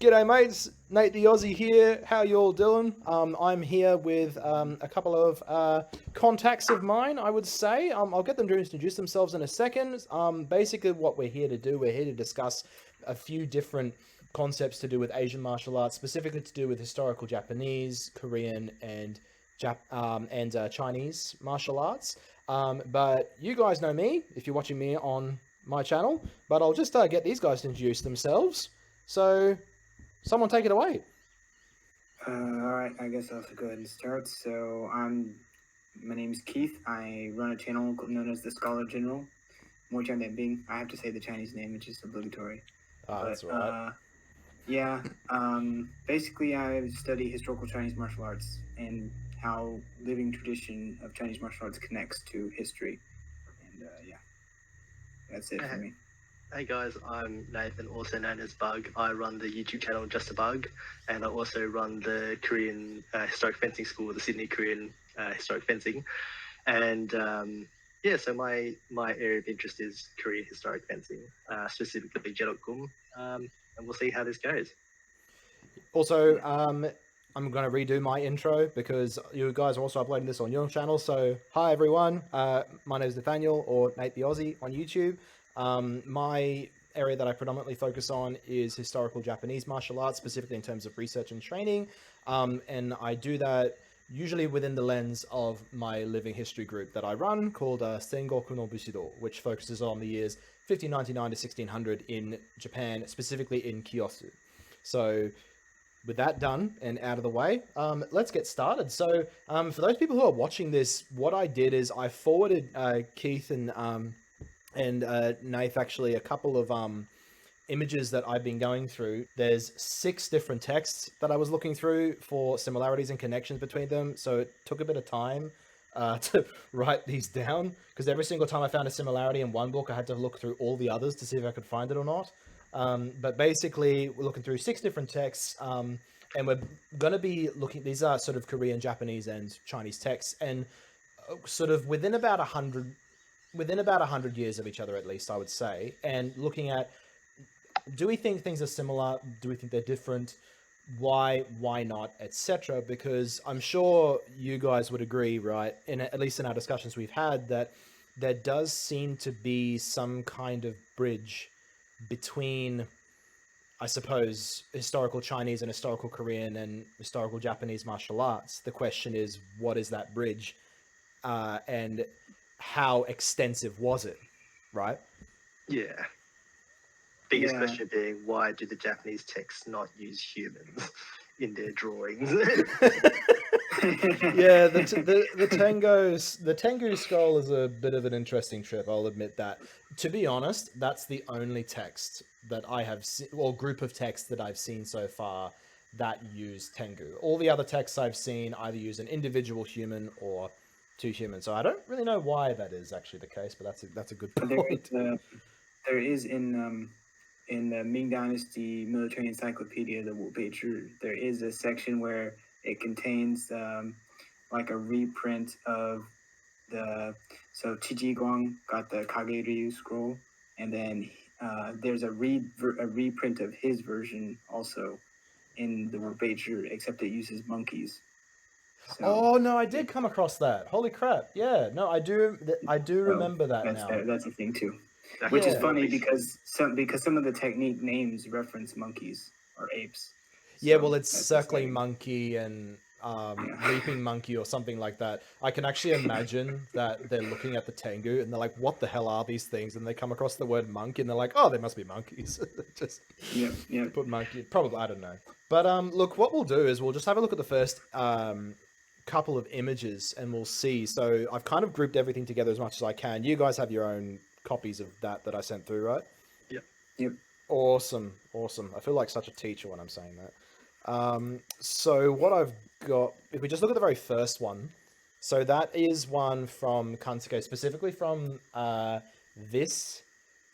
G'day mates, Nate the Aussie here. How you all doing? I'm here with a couple of contacts of mine, I would say. I'll get them to introduce themselves in a second. Basically what we're here to do, we're here to discuss a few different concepts to do with Asian martial arts, specifically to do with historical Japanese, Korean, and Chinese martial arts. But you guys know me, if you're watching me on my channel, but I'll just get these guys to introduce themselves. So, someone take it away. Alright, I guess I'll go ahead and start. So, my name is Keith. I run a channel known as the Scholar General. I have to say the Chinese name, which is obligatory. That's right. Basically I study historical Chinese martial arts and how living tradition of Chinese martial arts connects to history. And that's it for me. Hey guys, I'm Nathan, also known as Bug. I run the YouTube channel Just a Bug, and I also run the Korean Historic Fencing School, the Sydney Korean Historic Fencing. And so my area of interest is Korean historic fencing, specifically Jedok Geom, and we'll see how this goes. Also, I'm going to redo my intro because you guys are also uploading this on your channel. So, hi everyone, my name is Nathaniel, or Nate the Aussie on YouTube. My area that I predominantly focus on is historical Japanese martial arts, specifically in terms of research and training. And I do that usually within the lens of my living history group that I run called Sengoku no Bushido, which focuses on the years 1599 to 1600 in Japan, specifically in Kyoto. So with that done and out of the way, let's get started. So for those people who are watching this, what I did is I forwarded Keith and Nath actually a couple of images that I've been going through. There's 6 different texts that I was looking through for similarities and connections between them. So it took a bit of time to write these down, because every single time I found a similarity in one book, I had to look through all the others to see if I could find it or not. But basically, we're looking through 6 different texts, and we're going to be looking, these are sort of Korean, Japanese, and Chinese texts, and sort of within about 100 years of each other, at least, I would say, and looking at, do we think things are similar? Do we think they're different? Why not, etc. Because I'm sure you guys would agree, right, at least in our discussions we've had, that there does seem to be some kind of bridge between, I suppose, historical Chinese and historical Korean and historical Japanese martial arts. The question is, what is that bridge? And how extensive was it, right? Yeah. Biggest question being, why do the Japanese texts not use humans in their drawings? Yeah, the Tengu skull is a bit of an interesting trip, I'll admit that. To be honest, that's the only text that I have seen, or group of texts that I've seen so far that use Tengu. All the other texts I've seen either use an individual human or 2 humans. So I don't really know why that is actually the case, but that's a good point. There is in the Ming Dynasty military encyclopedia, the Wubeizhi, there is a section where it contains like a reprint of so Jiguang got the Kage Ryu scroll, and then there's a reprint of his version also in the Wubeizhi, except it uses monkeys. So, oh no, I did come across that. Holy crap! Yeah, no, I do remember that now. That's a thing too, which is funny because some of the technique names reference monkeys or apes. Yeah, well, it's circling monkey and leaping monkey or something like that. I can actually imagine that they're looking at the Tengu and they're like, "What the hell are these things?" And they come across the word monkey and they're like, "Oh, they must be monkeys." Just put monkey. Probably, I don't know. But look, what we'll do is we'll just have a look at the first couple of images and we'll see. So I've kind of grouped everything together as much as I can. You guys have your own copies of that I sent through, right? Yep. Awesome. I feel like such a teacher when I'm saying that. So what I've got, if we just look at the very first one, so that is one from Kansuke, specifically from this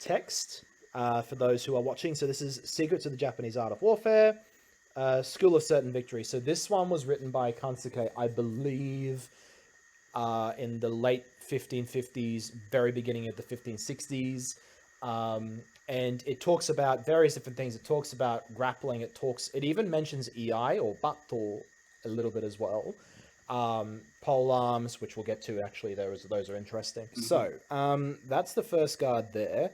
text, for those who are watching. So this is Secrets of the Japanese Art of Warfare, School of Certain Victory. So this one was written by Kansuke, I believe, in the late 1550s, very beginning of the 1560s. And it talks about various different things. It talks about grappling. It even mentions EI or Bato a little bit as well. Pole arms, which we'll get to actually, those are interesting. So that's the first guard there.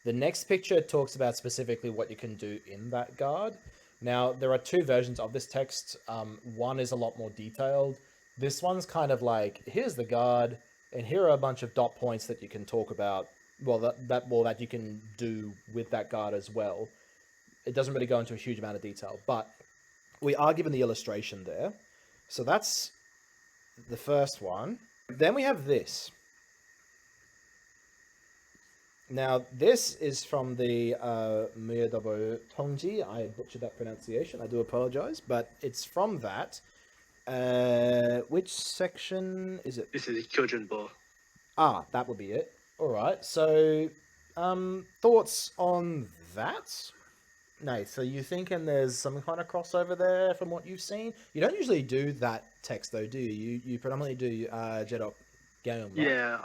The next picture talks about specifically what you can do in that guard. Now, there are two versions of this text. One is a lot more detailed. This one's kind of like, here's the guard, and here are a bunch of dot points that you can talk about. Well, that you can do with that guard as well. It doesn't really go into a huge amount of detail, but we are given the illustration there. So that's the first one. Then we have this. Now, this is from the Muyedobotongji. I butchered that pronunciation. I do apologize, but it's from that. Which section is it? This is Kyojinbo. Ah, that would be it. All right. So, thoughts on that? No, so you thinking there's some kind of crossover there from what you've seen? You don't usually do that text though, do you? You predominantly do Jedok Geom, right? Yeah,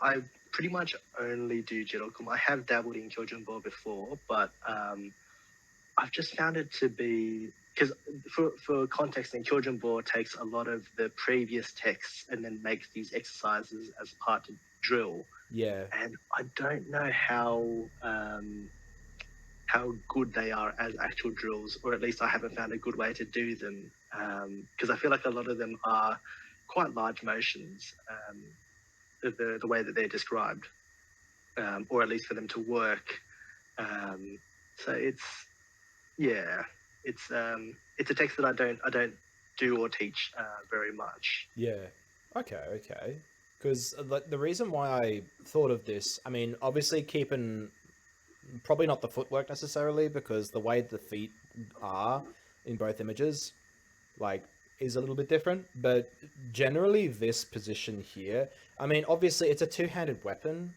I pretty much only do Jedok Geom. I have dabbled in Kyojinbo before, but I've just found it to be, because for context, in Kyojinbo takes a lot of the previous texts and then makes these exercises as part of drill. Yeah. And I don't know how good they are as actual drills, or at least I haven't found a good way to do them, because I feel like a lot of them are quite large motions, the way that they're described, or at least for them to work. So it's a text that I don't do or teach very much. Yeah. Okay. Because the reason why I thought of this, I mean, obviously keeping probably not the footwork necessarily, because the way the feet are in both images, like, is a little bit different. But generally, this position here, I mean, obviously it's a two-handed weapon.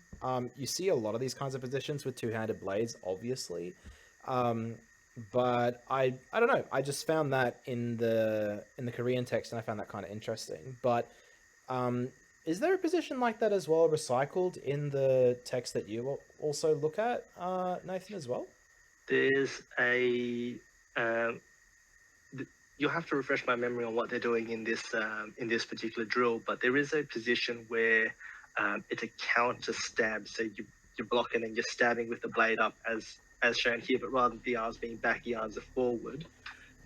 You see a lot of these kinds of positions with two-handed blades, obviously. But I don't know. I just found that in the Korean text, and I found that kind of interesting. But is there a position like that as well, recycled in the text that you also look at, Nathan, as well? There's you'll have to refresh my memory on what they're doing in this particular drill, but there is a position where it's a counter stab. So you're blocking and you're stabbing with the blade up as shown here, but rather than the arms being back, the arms are forward.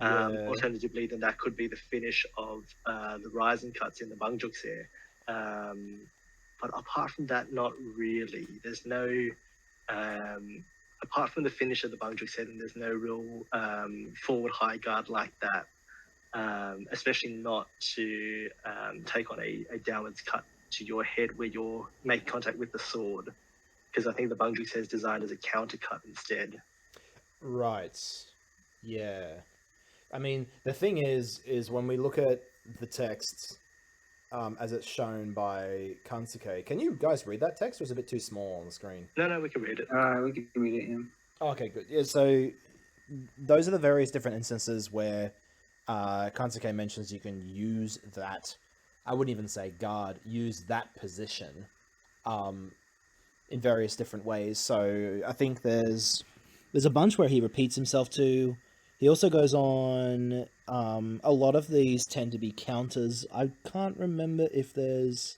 Yeah. Alternatively, then that could be the finish of the rising cuts in the bangjukse. But apart from that, not really. There's no, apart from the finish of the bangjukse, then there's no real forward high guard like that, especially not to take on a downwards cut to your head where you're making contact with the sword. Because I think the bangjukse is designed as a counter cut instead. Right. Yeah. I mean, the thing is when we look at the text, as it's shown by Kansuke, can you guys read that text, or is it a bit too small on the screen? No, we can read it. We can read it, yeah. Oh, okay, good. Yeah, so those are the various different instances where Kansuke mentions you can use that, I wouldn't even say guard, use that position in various different ways. So I think there's a bunch where he repeats himself too. He also goes on, a lot of these tend to be counters. I can't remember if there's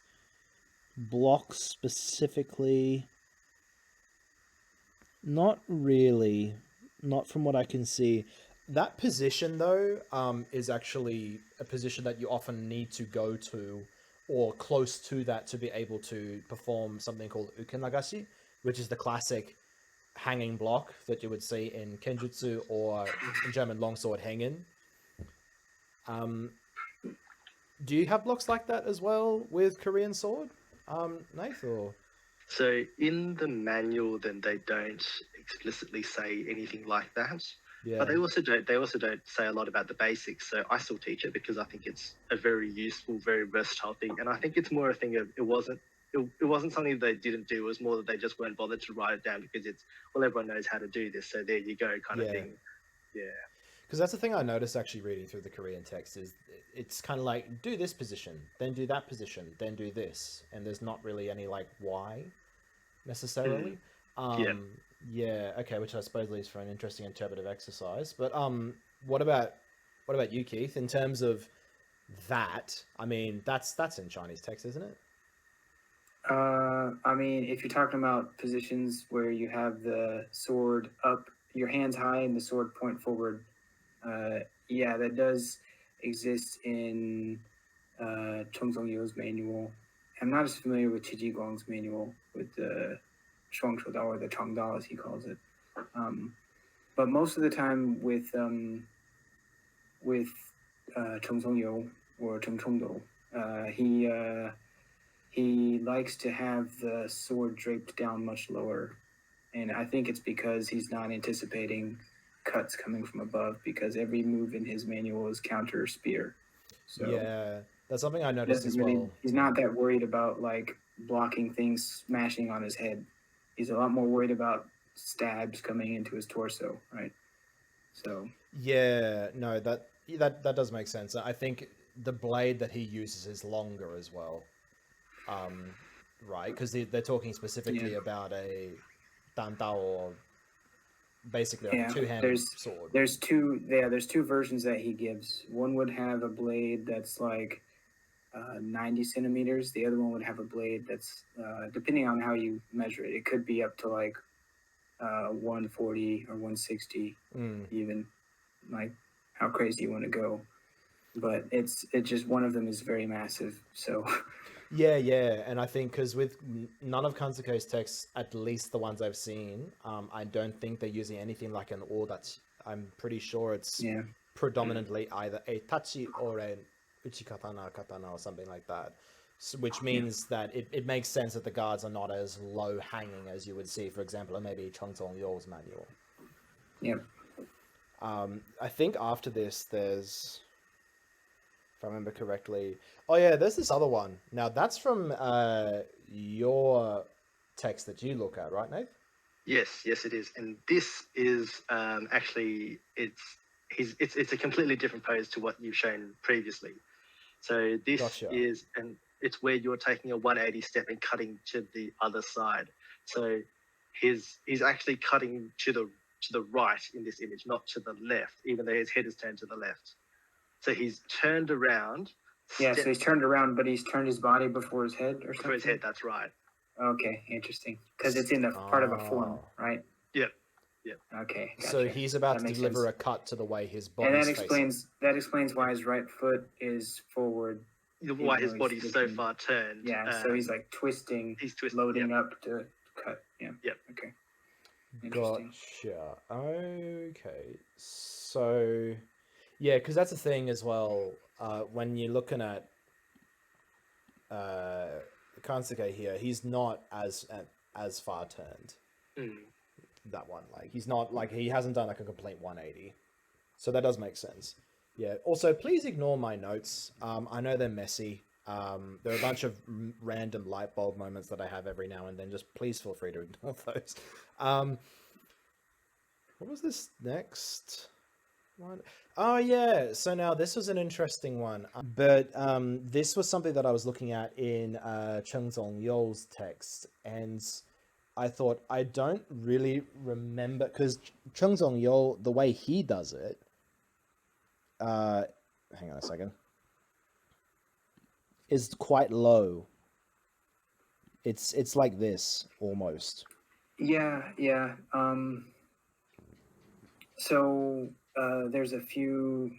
blocks specifically. Not really. Not from what I can see. That position, though, is actually a position that you often need to go to or close to that to be able to perform something called ukenagashi, which is the classic hanging block that you would see in Kenjutsu or in German longsword hanging. Do you have blocks like that as well with Korean sword, Nath? Or? So in the manual, then they don't explicitly say anything like that. Yeah. But they also don't say a lot about the basics. So I still teach it because I think it's a very useful, very versatile thing. And I think it's more a thing of it wasn't something they didn't do. It was more that they just weren't bothered to write it down because it's, well, everyone knows how to do this. So there you go, kind of thing. Yeah. Because that's the thing I noticed actually reading through the Korean text is it's kind of like, do this position, then do that position, then do this. And there's not really any like why necessarily. Yeah, okay, which I suppose leaves for an interesting interpretive exercise. But what about you, Keith? In terms of that, I mean, that's in Chinese text, isn't it? I mean, if you're talking about positions where you have the sword up, your hands high and the sword point forward, yeah, that does exist in Cheng Zongyou's manual. I'm not as familiar with Jiguang's manual with the Shuangshou Dao or the Changdao as he calls it. But most of the time with Cheng Zongyou or Cheng Chongdou, he likes to have the sword draped down much lower, and I think it's because he's not anticipating cuts coming from above because every move in his manual is counter spear. So Yeah, that's something I he noticed doesn't as really well. he's not that worried about like blocking things smashing on his head. He's a lot more worried about stabs coming into his torso, right? So Yeah, no, that does make sense. I think the blade that he uses is longer as well. Right, because they're talking yeah, specifically about a Dandao, or basically like a yeah. two-handed sword. There's two versions that he gives. One would have a blade that's like 90 centimeters. The other one would have a blade that's depending on how you measure it. It could be up to like 140 or 160, even like how crazy you want to go. But it's just one of them is very massive. So Yeah, and I think because with none of Kansuke's texts, at least the ones I've seen, I don't think they're using anything like an or. That's I'm pretty sure it's yeah, predominantly either a tachi or an uchikatana katana or something like that. So, which means that it makes sense that the guards are not as low hanging as you would see, for example, in maybe Cheng Zongyo's manual. yeah. I think after this, there's, if I remember correctly. Oh yeah, there's this other one. Now that's from your text that you look at, right, Nate? Yes, it is, and this is actually it's a completely different pose to what you've shown previously. So this Gotcha. is, and it's where you're taking a 180 step and cutting to the other side. So he's actually cutting to the right in this image, not to the left, even though his head is turned to the left. So he's turned around. Yeah, so he's turned around, but he's turned his body before his head or something? Before his head, that's right. Okay, interesting. Because it's in the part of a form, right? Yep. Okay, gotcha. So he's about That to makes deliver sense. a cut to the way his body. And that explains why his right foot is forward. Why his body's so far turned. Yeah, so he's like twisting. He's twisting, loading up to cut. Yeah. Yep. Okay. Interesting. Gotcha. Okay. So, yeah, because that's the thing as well. When you're looking at Kansuke here, he's not as far turned. That one, like he's not like he hasn't done like a complete 180. So that does make sense. Yeah. Also, please ignore my notes. I know they're messy. There are a bunch of random light bulb moments that I have every now and then. Just please feel free to ignore those. What was this next one? Oh yeah. So now this was an interesting one, but this was something that I was looking at in Cheng Zongyou's text, and I thought I don't really remember because Cheng Zongyou, the way he does it. Hang on a second. Is quite low. It's like this almost. Yeah. So there's a few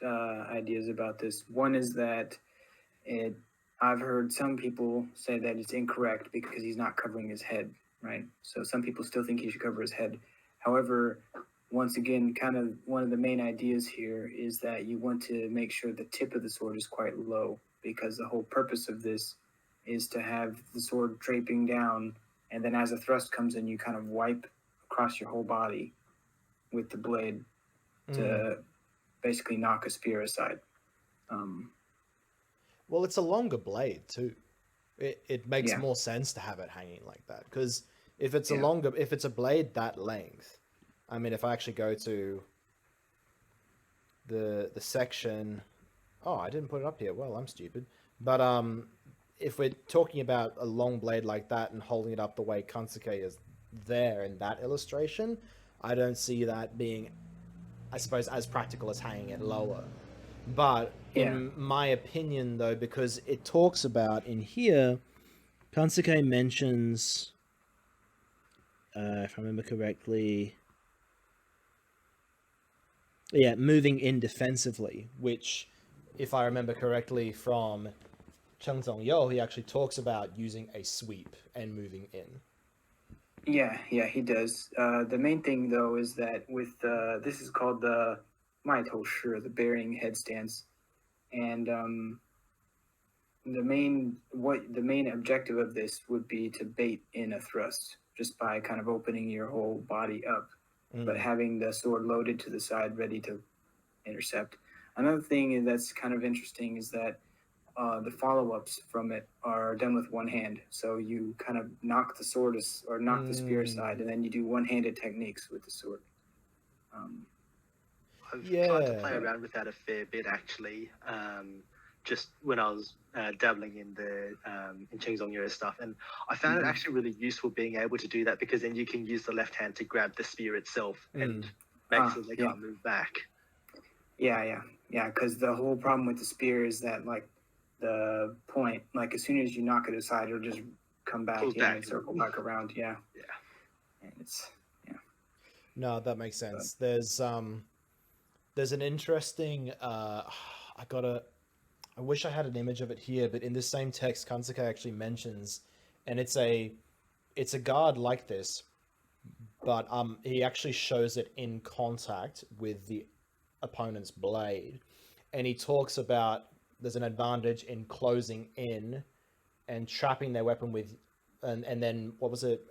ideas about this. One is that I've heard some people say that it's incorrect because he's not covering his head, right? So some people still think he should cover his head. However, once again, kind of one of the main ideas here is that you want to make sure the tip of the sword is quite low, because the whole purpose of this is to have the sword draping down, and then as a thrust comes in, you kind of wipe across your whole body with the blade to basically knock a spear aside. Well, it's a longer blade too. It makes more sense to have it hanging like that, because if it's if it's a blade that length, I mean, if I actually go to the section, oh, I didn't put it up here. Well, I'm stupid. But if we're talking about a long blade like that and holding it up the way Kansuke is there in that illustration, I don't see that being, I suppose, as practical as hanging it lower. But in my opinion, though, because it talks about in here, Kansuke mentions, if I remember correctly, moving in defensively, which, if I remember correctly from Cheng Zongyou, he actually talks about using a sweep and moving in. Yeah, he does. The main thing though is that with this is called the Muyedobotongji, the burying headstands, and the main objective of this would be to bait in a thrust just by kind of opening your whole body up, but having the sword loaded to the side, ready to intercept. Another thing that's kind of interesting is that the follow-ups from it are done with one hand. So you kind of knock the sword or knock the spear aside, and then you do one-handed techniques with the sword. I've tried to play around with that a fair bit, actually. Just when I was dabbling in the in Cheng Zongyou stuff, and I found it actually really useful being able to do that, because then you can use the left hand to grab the spear itself and make it so they can't move back. Yeah. Because the whole problem with the spear is that, like, the point, like, as soon as you knock it aside, it'll just come back and circle back around. Yeah. And it's No, that makes sense. There's an interesting. I wish I had an image of it here, but in this same text, Kansuke actually mentions, and it's a guard like this, but he actually shows it in contact with the opponent's blade, and he talks about there's an advantage in closing in and trapping their weapon with, and then what was it,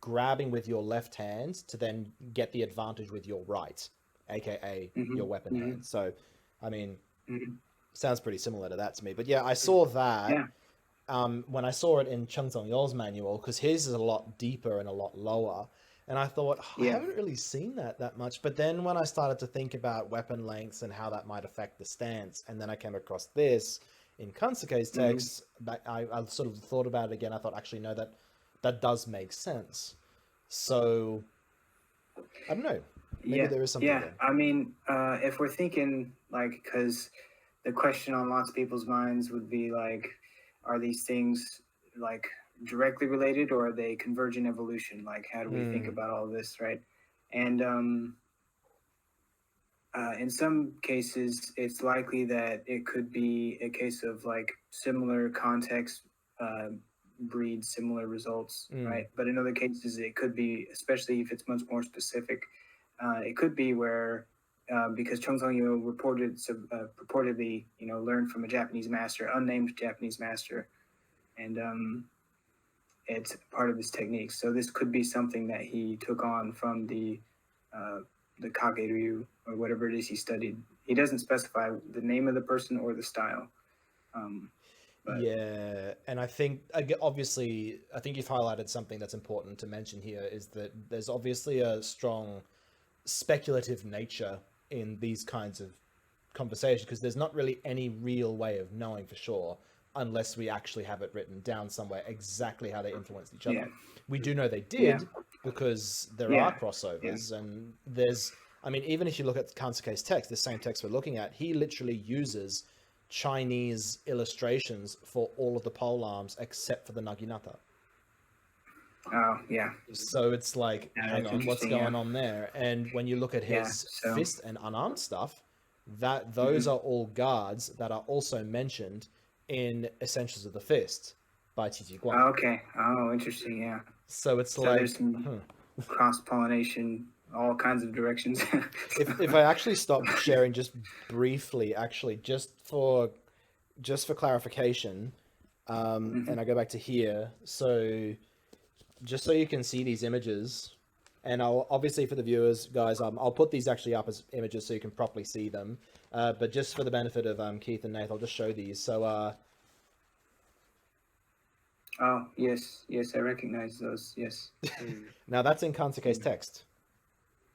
grabbing with your left hand to then get the advantage with your right, aka your weapon hand. So, I mean, sounds pretty similar to that to me. But yeah, I saw that when I saw it in Cheng Zongyou's manual, because his is a lot deeper and a lot lower. And I thought, I haven't really seen that much. But then when I started to think about weapon lengths and how that might affect the stance, and then I came across this in Kansuke's text, I sort of thought about it again. I thought, actually, no, that does make sense. So, I don't know. Maybe there is something there. I mean, if we're thinking, like, because the question on lots of people's minds would be, like, are these things, like, directly related, or are they convergent evolution? Like, how do we think about all this, right? And in some cases, it's likely that it could be a case of, like, similar context breeds similar results, right? But in other cases, it could be, especially if it's much more specific, it could be where because Cheng Zongyou purportedly, learned from a Japanese master, unnamed Japanese master, and it's part of his technique. So this could be something that he took on from the Kage or whatever it is he studied. He doesn't specify the name of the person or the style. And I think, obviously, I think you've highlighted something that's important to mention here, is that there's obviously a strong speculative nature in these kinds of conversations, because there's not really any real way of knowing for sure unless we actually have it written down somewhere exactly how they influenced each other. We do know they did because there are crossovers, and there's, I mean, even if you look at Kansuke's text, the same text we're looking at, he literally uses Chinese illustrations for all of the polearms except for the naginata. Oh, yeah. So it's like, hang on, what's going on there? And when you look at his fist and unarmed stuff, those are all guards that are also mentioned in Essentials of the Fist by Jiguang. Oh, okay. Oh, interesting, yeah. So it's like... there's some cross-pollination, all kinds of directions. if I actually stop sharing just briefly, actually, just for clarification, and I go back to here, so just so you can see these images, and I'll obviously, for the viewers, guys, I'll put these actually up as images so you can properly see them, but just for the benefit of Keith and Nath, I'll just show these. So oh, yes, I recognize those, yes. Now that's in Kansuke's text.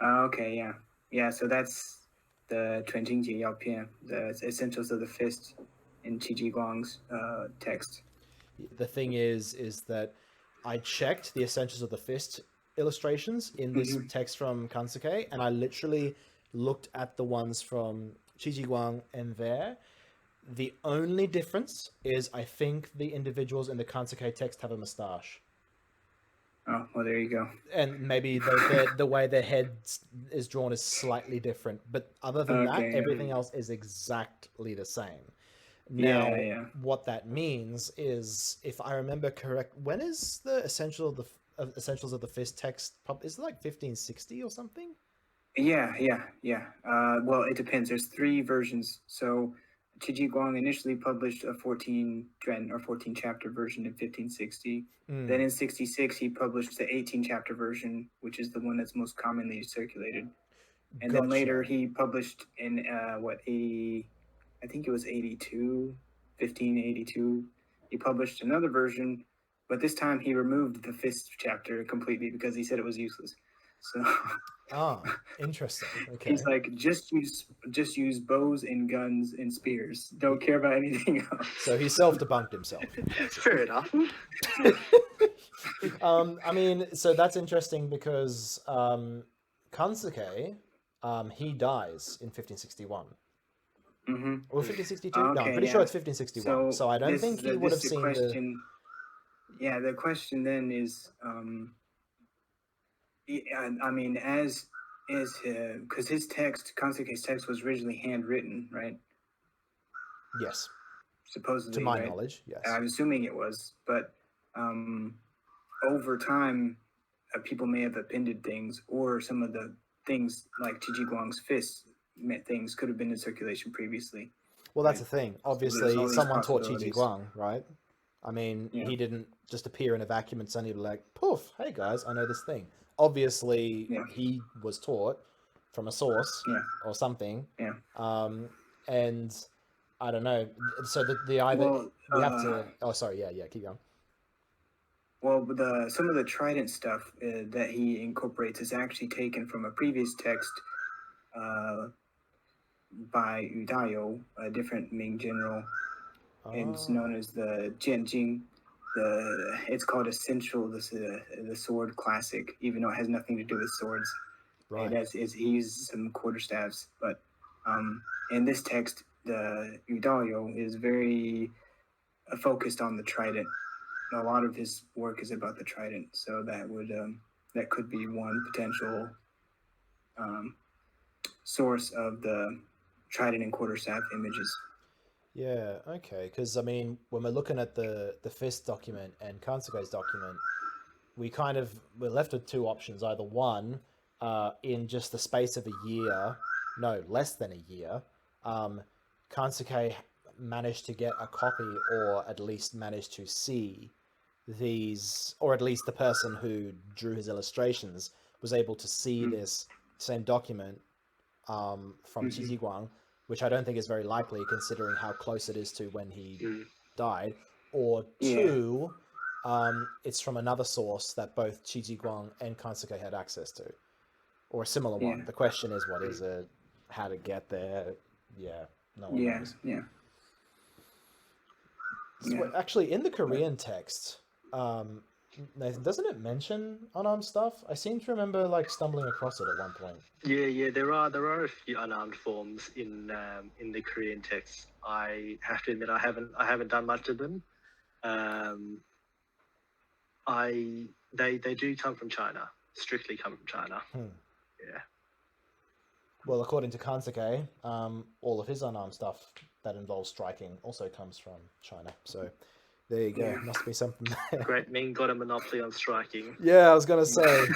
Okay, yeah, so that's the 全经节要片, the Essentials of the Fist in Qi Jiguang's text. The thing is that I checked the Essentials of the Fist illustrations in this Mhm. text from Kansuke, and I literally looked at the ones from Jiguang and there. The only difference is I think the individuals in the Kansuke text have a mustache. Oh, well, there you go. And maybe the way their head is drawn is slightly different. But other than that, Okay, yeah. everything else is exactly the same. Yeah, Now, yeah. what that means is, if I remember correct, when is the Essentials of the Fist text? Is it like 1560 or something? Yeah. Well, it depends. There's 3 versions. So Jiguang initially published a 14 chapter version in 1560. Then in 66, he published the 18 chapter version, which is the one that's most commonly circulated. And then later he published in 80, I think it was 82, 1582. He published another version, but this time he removed the fist chapter completely because he said it was useless. So interesting. Okay. He's like, just use bows and guns and spears. Don't care about anything else. So he self-debunked himself. Fair enough. I mean, so that's interesting because Kansuke, he dies in 1561. Mm-hmm. Or 1562? Okay, no, I'm pretty sure it's 1561. So I don't think he would have seen question. Yeah, the question then is, I mean, because his text, Kansuke's text, was originally handwritten, right? Yes. Supposedly, to my right? knowledge, yes. I'm assuming it was, but over time, people may have appended things, or some of the things like Jiguang's fist things could have been in circulation previously. Well, that's the thing. Obviously, someone taught possibilities. Jiguang, right? I mean, he didn't just appear in a vacuum and suddenly be like, poof, hey guys, I know this thing. Obviously, he was taught from a source or something. Yeah. And I don't know. So the either we have to. Oh, sorry. Yeah. Keep going. Well, some of the trident stuff that he incorporates is actually taken from a previous text by Yu Dayo, a different Ming general. It's known as the Jianjing. It's called Essential, the sword classic, even though it has nothing to do with swords. Right. He uses some quarterstaffs, but in this text, the Yu Dayo is very focused on the trident. A lot of his work is about the trident, so that could be one potential source of the trident and quarterstaff images. Yeah, okay. Because I mean, when we're looking at the Fist document and Kansuke's document, we're left with 2 options. Either one, in just the space of a year, no, less than a year, Kansuke managed to get a copy, or at least managed to see these, or at least the person who drew his illustrations was able to see this same document from Jiguang, which I don't think is very likely considering how close it is to when he died. Or 2, it's from another source that both Jiguang and Kansuke had access to, or a similar one. The question is, what is it? How to get there? Yeah, no one knows. So actually, in the Korean text, Nathan, doesn't it mention unarmed stuff? I seem to remember like stumbling across it at one point. Yeah. There are a few unarmed forms in the Korean text. I have to admit, I haven't done much of them. They do come from China, strictly come from China. Yeah. Well, according to Kansuke, all of his unarmed stuff that involves striking also comes from China. So there you go. Must be something there. Great Ming got a monopoly on striking. Yeah, I was gonna say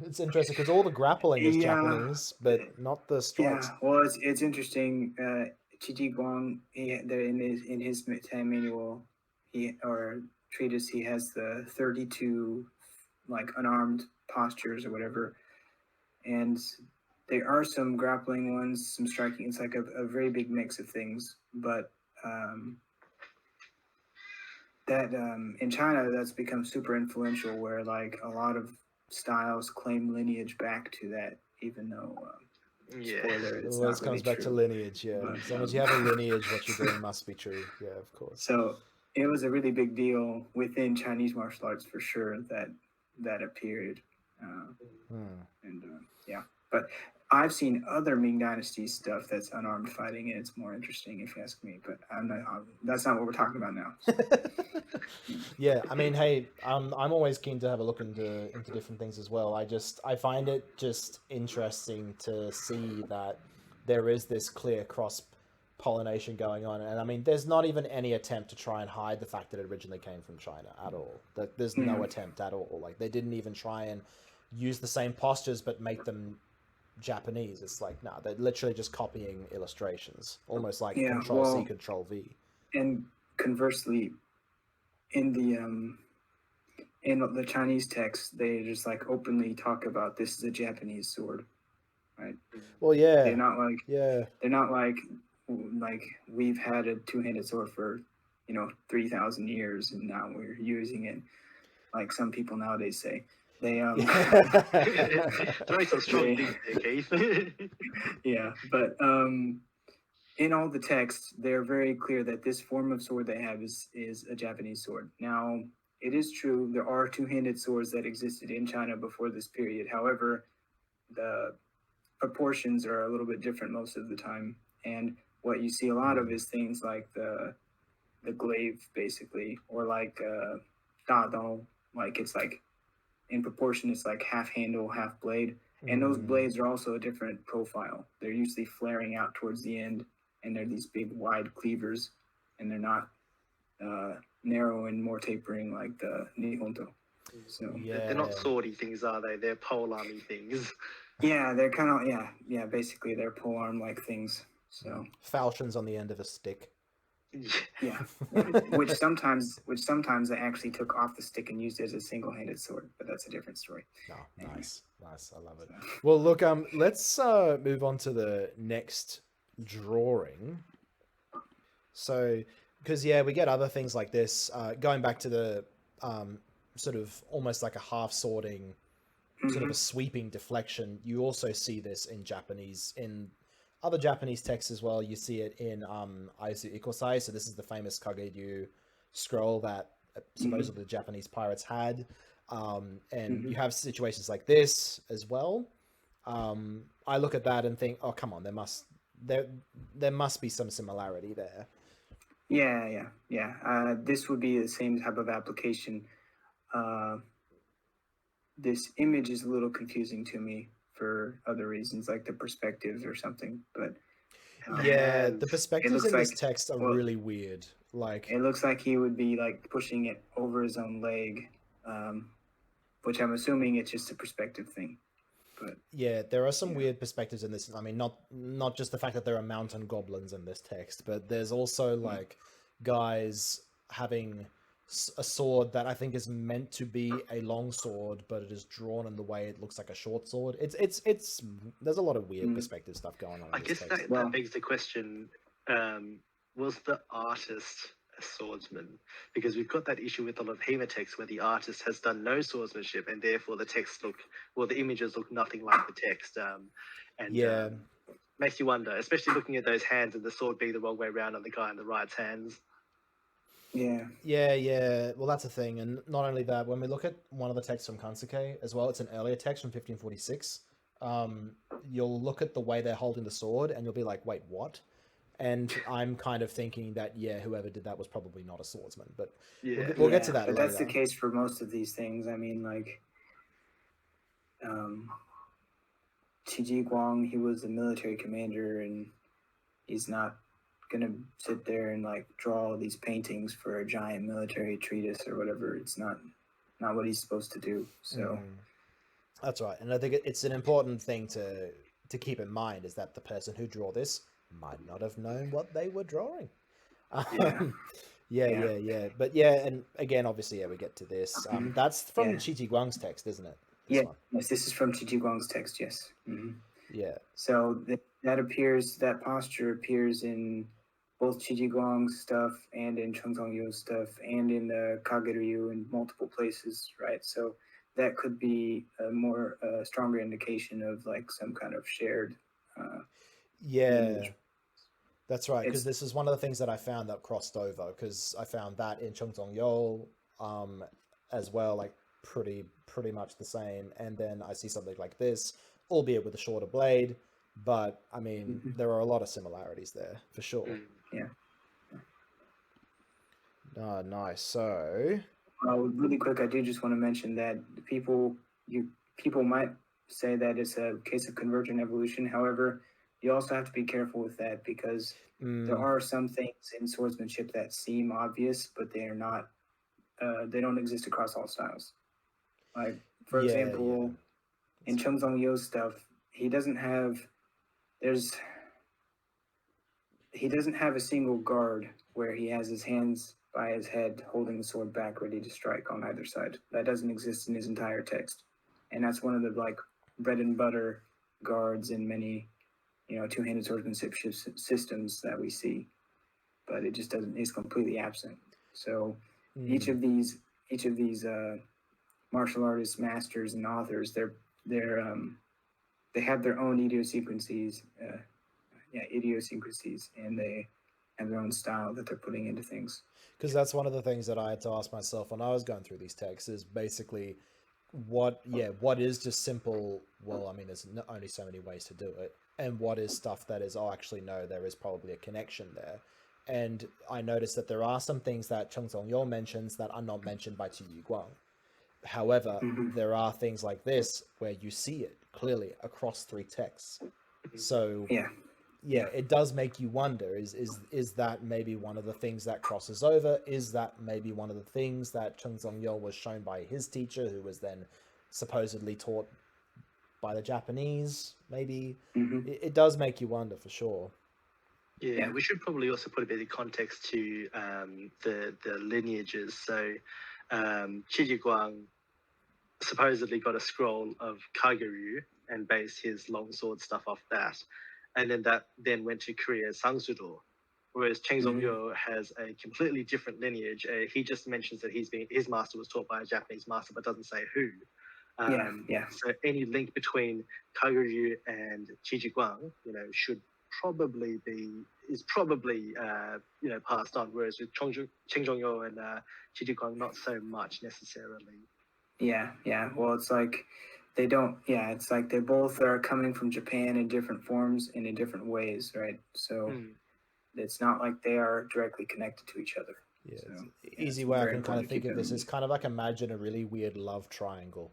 it's interesting because all the grappling is Japanese, but not the strikes. Yeah, well, it's interesting. Jiguang, in his manual, or treatise, he has the 32 like unarmed postures or whatever, and there are some grappling ones, some striking. It's like a very big mix of things, but that in China that's become super influential, where like a lot of styles claim lineage back to that, even though spoiler, it's always comes back to lineage. But, as long as you have a lineage, what you're doing must be true. Yeah, of course. So it was a really big deal within Chinese martial arts for sure that that appeared. Hmm. And yeah, but I've seen other Ming Dynasty stuff that's unarmed fighting, and it's more interesting if you ask me. But that's not what we're talking about now. So. Yeah, I mean, hey, I'm always keen to have a look into different things as well. I find it just interesting to see that there is this clear cross pollination going on, and I mean, there's not even any attempt to try and hide the fact that it originally came from China at all. That there's no attempt at all. Like they didn't even try and use the same postures but make them Japanese. It's like, no, they're literally just copying illustrations, almost like Control C, Control V. And conversely, in the Chinese text, they just like openly talk about this is a Japanese sword, right? Well, yeah, they're not like we've had a two-handed sword for 3,000 years and now we're using it like some people nowadays say. They Try some strong things there, Keith. Yeah, but in all the texts, they're very clear that this form of sword they have is a Japanese sword. Now, it is true there are two-handed swords that existed in China before this period. However, the proportions are a little bit different most of the time, and what you see a lot of is things like the glaive, basically, or like dadao, like it's like in proportion it's like half handle, half blade, and those blades are also a different profile. They're usually flaring out towards the end, and they're these big wide cleavers, and they're not narrow and more tapering like the Nihonto. So they're not swordy things, are they? They're polearmy things. Yeah, they're kind of yeah. Basically, they're polearm like things. So falchions on the end of a stick. Yeah, which sometimes they actually took off the stick and used it as a single-handed sword, but that's a different story. Oh, nice, I love it. Well, look, let's move on to the next drawing. So, because we get other things like this. Going back to the sort of almost like a half sorting, sort of a sweeping deflection. You also see this in Japanese, in other Japanese texts as well. You see it in Aisu Ikosai. So this is the famous Kage scroll that supposedly the Japanese pirates had. And you have situations like this as well. I look at that and think, oh, come on, there must be some similarity there. Yeah. This would be the same type of application. This image is a little confusing to me for other reasons, like the perspectives or something. But the perspectives in this text are really weird. Like it looks like he would be like pushing it over his own leg, which I'm assuming it's just a perspective thing. But yeah, there are some weird perspectives in this. I mean, not just the fact that there are mountain goblins in this text, but there's also like guys having a sword that I think is meant to be a long sword, but it is drawn in the way it looks like a short sword. It's there's a lot of weird perspective stuff going on. I guess that begs the question: was the artist a swordsman? Because we've got that issue with a lot of Hema texts where the artist has done no swordsmanship, and therefore the images look nothing like the text. Makes you wonder, especially looking at those hands and the sword being the wrong way around on the guy on the right's hands. Yeah. Well, that's the thing. And not only that, when we look at one of the texts from Kansuke as well, it's an earlier text from 1546. You'll look at the way they're holding the sword and you'll be like, wait, what? And I'm kind of thinking that, whoever did that was probably not a swordsman. But we'll get to that later. That's the case for most of these things. I mean, like, Jiguang, he was a military commander, and he's not gonna sit there and like draw all these paintings for a giant military treatise or whatever. It's not what he's supposed to do. So that's right. And I think it's an important thing to keep in mind is that the person who drew this might not have known what they were drawing. But and again, obviously, we get to this. That's from Jiguang's text, isn't it? Yes, this is from Jiguang's text. Yes. Yeah. So that posture appears in both Jiguang's stuff and in Zongyou's stuff and in the Kage in multiple places, right? So that could be a more stronger indication of like some kind of shared. Image. That's right. Because this is one of the things that I found that crossed over. Because I found that in Zongyou as well, like pretty much the same. And then I see something like this, albeit with a shorter blade, but I mean, there are a lot of similarities there for sure. Yeah. Oh, nice. So, Really quick, I do just want to mention that people might say that it's a case of convergent evolution. However, you also have to be careful with that because there are some things in swordsmanship that seem obvious, but they are not. They don't exist across all styles. Like, for example, in Cheng Zongyou's stuff, he doesn't have a single guard where he has his hands by his head holding the sword back ready to strike on either side. That doesn't exist in his entire text. And that's one of the like bread and butter guards in many, two-handed swordsmanship systems that we see. But it just doesn't, it's completely absent. So each of these martial artists, masters, and authors, they have their own idiosyncrasies, and they have their own style that they're putting into things. Because that's one of the things that I had to ask myself when I was going through these texts is basically what is just simple, well, I mean, there's only so many ways to do it, and what is stuff that is, actually, no, there is probably a connection there. And I noticed that there are some things that Cheng Zongyou mentions that are not mentioned by Jiguang. However, there are things like this where you see it clearly across 3 texts. So yeah, it does make you wonder, is that maybe one of the things that crosses over? Is that maybe one of the things that Cheng Zongyou was shown by his teacher, who was then supposedly taught by the Japanese? Maybe it does make you wonder for sure. Yeah, we should probably also put a bit of context to the lineages. So Jiguang supposedly got a scroll of Kage and based his longsword stuff off that. And then that then went to Korea as Ssangsudo, whereas Cheng Zongyou has a completely different lineage. He just mentions that his master was taught by a Japanese master, but doesn't say who. So any link between Kage and Jiguang, should probably passed on. Whereas with Cheng Zongyou and Jiguang, not so much necessarily. Yeah. Well, it's like they don't. Yeah, it's like they both are coming from Japan in different forms and in different ways, right? So it's not like they are directly connected to each other. Yeah, so, easy way I can kind of think of this is kind of like, imagine a really weird love triangle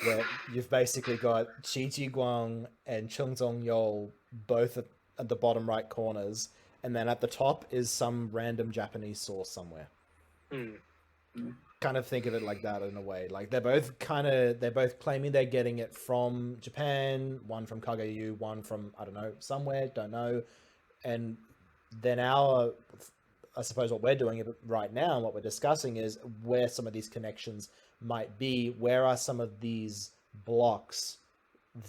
where you've basically got Jiguang and Cheng Zongyou both at the bottom right corners, and then at the top is some random Japanese source somewhere. Kind of think of it like that in a way. Like they're both claiming they're getting it from Japan, one from Kage, one from, I don't know, somewhere, don't know. And then I suppose what we're doing right now and what we're discussing is where some of these connections might be. Where are some of these blocks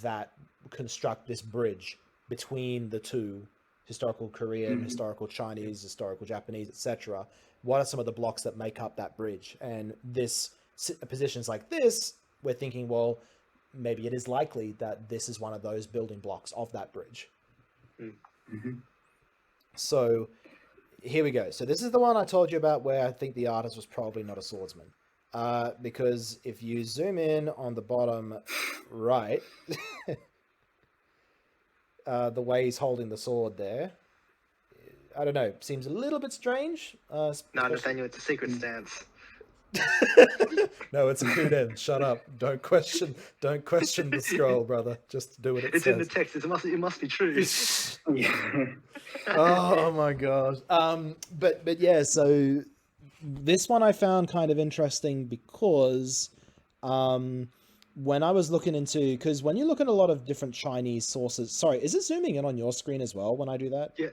that construct this bridge between the two, historical Korean, historical Chinese, historical Japanese, etc.? What are some of the blocks that make up that bridge? And positions like this, we're thinking, well, maybe it is likely that this is one of those building blocks of that bridge. So here we go. So this is the one I told you about where I think the artist was probably not a swordsman. Because if you zoom in on the bottom right, the way he's holding the sword there, I don't know, seems a little bit strange. No, Nathaniel, it's a secret stance. No, it's a kuden. Shut up. Don't question the scroll, brother. Just do what it says. It's in the text. It must be true. Oh my god. But yeah, so this one I found kind of interesting because when I was looking into, because when you look at a lot of different Chinese sources, sorry, is it zooming in on your screen as well when I do that? Yeah.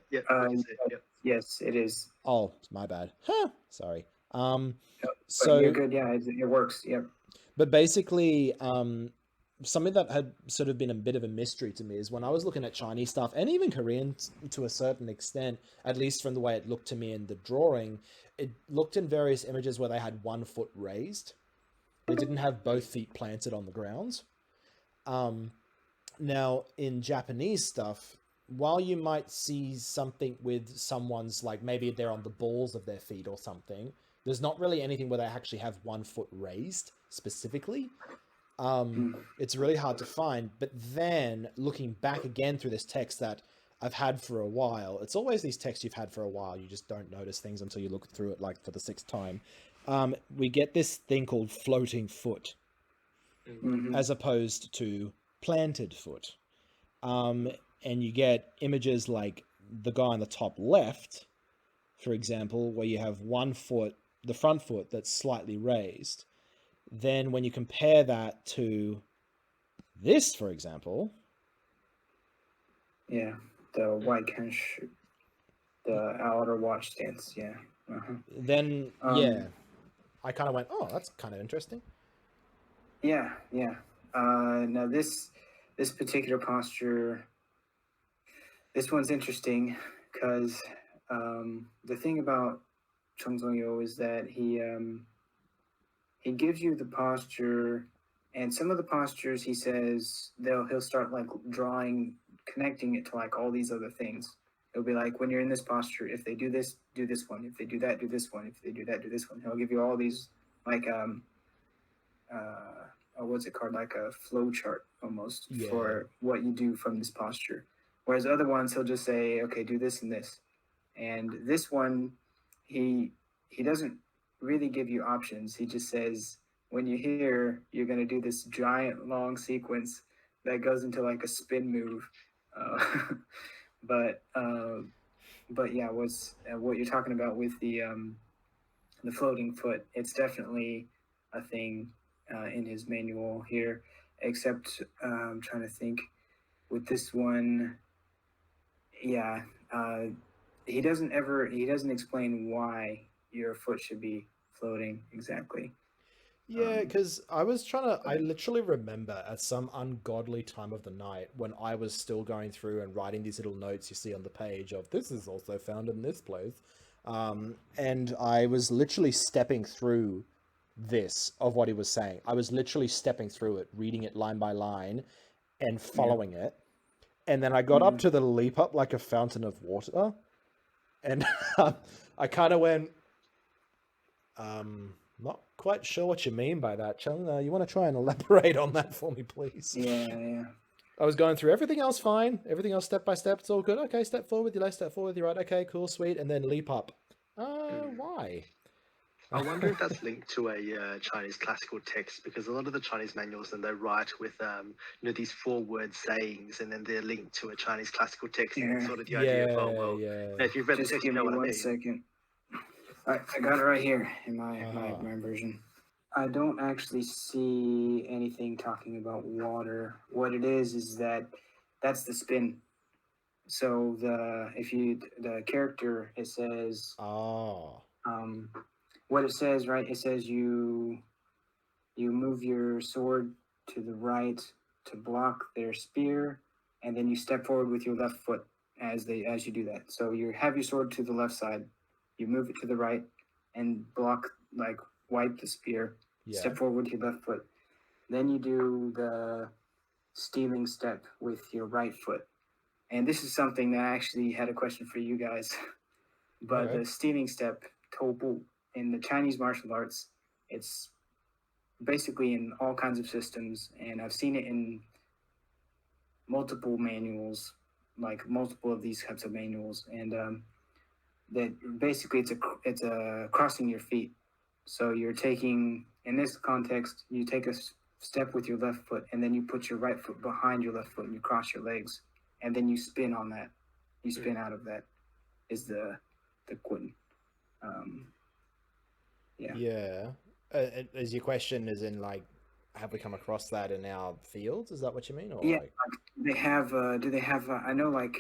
Yes, it is. Oh, my bad. Sorry. So you're good. Yeah, it works. Yep. But basically, something that had sort of been a bit of a mystery to me is when I was looking at Chinese stuff and even Korean to a certain extent, at least from the way it looked to me in the drawing, it looked in various images where they had 1 foot raised. They didn't have both feet planted on the ground. Now, in Japanese stuff, while you might see something with someone's, like maybe they're on the balls of their feet or something, there's not really anything where they actually have 1 foot raised. specifically. It's really hard to find. But then looking back again through this text that I've had for a while, it's always these texts you've had for a while. You just don't notice things until you look through it like for the 6th time. We get this thing called floating foot, as opposed to planted foot. And you get images like the guy on the top left, for example, where you have one foot, the front foot, that's slightly raised. Then when you compare that to this, for example... Yeah, the white kanshi, the outer watch stance, yeah. Then, yeah, I kind of went, oh, that's kind of interesting. Yeah. Now this particular posture, this one's interesting because the thing about Cheng Zongyou is that he gives you the posture, and some of the postures he says he'll start like connecting it to like all these other things. It'll be like, when you're in this posture, if they do this, do this one. If they do that, do this one. If they do that, do this one. He'll give you all these like what's it called, like a flow chart almost for what you do from this posture. Whereas other ones, he'll just say, okay, do this and this. And this one, he doesn't really give you options. He just says, when you're here, you're going to do this giant long sequence that goes into like a spin move. But yeah, what you're talking about with the floating foot, it's definitely a thing in his manual here, except I'm trying to think with this one. Yeah, he doesn't explain why your foot should be floating exactly. Yeah, because I literally remember at some ungodly time of the night when I was still going through and writing these little notes you see on the page of, this is also found in this place. And I was literally stepping through this of what he was saying. I was literally stepping through it, reading it line by line and following it. And then I got up to the leap up like a fountain of water. And I kind of went, not quite sure what you mean by that, Cheng. You want to try and elaborate on that for me, please? Yeah. I was going through everything else fine. Everything else step by step. It's all good. Okay, step forward with your left, step forward with your right. Okay, cool, sweet. And then leap up. Why? I wonder if that's linked to a Chinese classical text, because a lot of the Chinese manuals, and they write with these 4-word sayings, and then they're linked to a Chinese classical text, and it's sort of the idea of, if you've read the text, you know what I mean. Just give me 1 second. All right, I got it right here in my version. I don't actually see anything talking about water. What it is that's the spin. So the character, it says, what it says, right? It says you move your sword to the right to block their spear, and then you step forward with your left foot as you do that. So you have your sword to the left side, you move it to the right, and block, like wipe the spear. Step forward with your left foot. Then you do the stealing step with your right foot. And this is something that I actually had a question for you guys. But the stealing step, tobu, in the Chinese martial arts, it's basically in all kinds of systems, and I've seen it in multiple manuals, like multiple of these types of manuals, and that basically it's a crossing your feet. So you're taking, in this context, you take a step with your left foot, and then you put your right foot behind your left foot, and you cross your legs, and then you spin on that. You spin out of that. Is the kun. Yeah. Is your question as in, like, have we come across that in our fields? Is that what you mean? Or yeah, they have. Do they have? I know, like,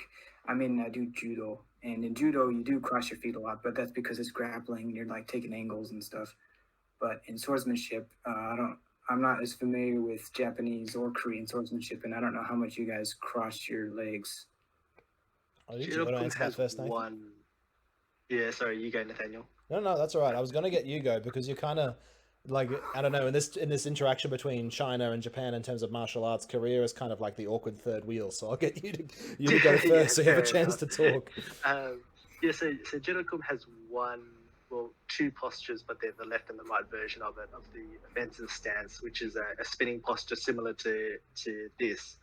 I do judo, and in judo you do cross your feet a lot, but that's because it's grappling. You're like taking angles and stuff. But in swordsmanship, I'm not as familiar with Japanese or Korean swordsmanship, and I don't know how much you guys cross your legs. Jedok has one. Yeah, sorry, you go, Nathaniel. No, that's all right. I was going to get you go because you're kind of like, I don't know, in this interaction between China and Japan in terms of martial arts, Korea is kind of like the awkward third wheel. So I'll get you to go first so you have a chance to talk. So Jedok Geom has one two postures, but they're the left and the right version of it, of the offensive stance, which is a spinning posture similar to this,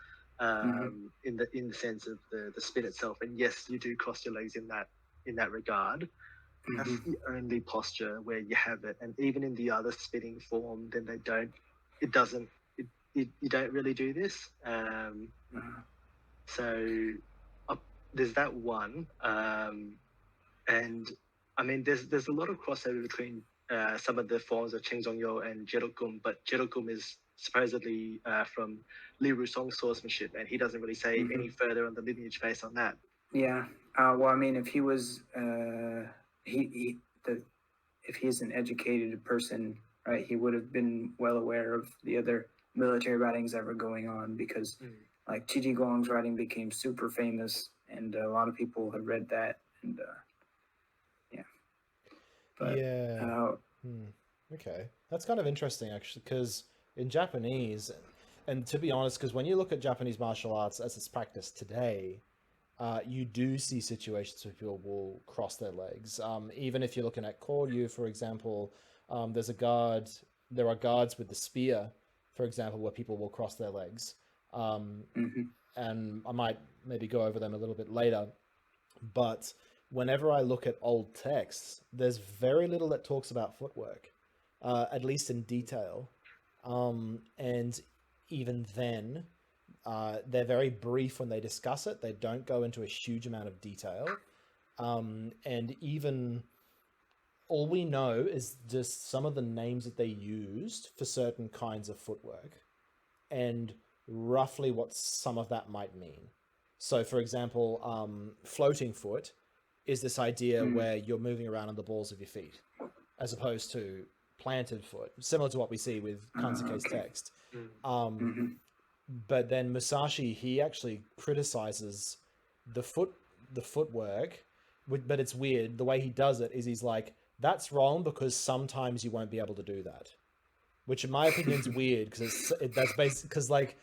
in the sense of the spin itself. And yes, you do cross your legs in that regard. That's the only posture where you have it. And even in the other spinning form, then you don't really do this. So there's that one. And I mean, there's a lot of crossover between some of the forms of Cheng Zongyou and Jedok Geom, but Jedok Geom is supposedly from Li Rusong's swordsmanship, and he doesn't really say any further on the lineage based on that. Yeah. Well, I mean, if he was, if he's an educated person, right, he would have been well aware of the other military writings that were going on, because like Jiguang's writing became super famous, and a lot of people have read that, and But, okay, that's kind of interesting actually, because in Japanese, and to be honest, because when you look at Japanese martial arts as it's practiced today, you do see situations where people will cross their legs. Even if you're looking at Koryu, for example, there are guards with the spear, for example, where people will cross their legs. And I might maybe go over them a little bit later, but whenever I look at old texts, there's very little that talks about footwork, at least in detail. And even then, they're very brief when they discuss it. They don't go into a huge amount of detail. And even all we know is just some of the names that they used for certain kinds of footwork and roughly what some of that might mean. So for example, floating foot is this idea where you're moving around on the balls of your feet, as opposed to planted foot, similar to what we see with Kansuke's text. But then Musashi, he actually criticizes the footwork, but it's weird. The way he does it is he's like, that's wrong because sometimes you won't be able to do that, which in my opinion is weird, because that's basically, because like,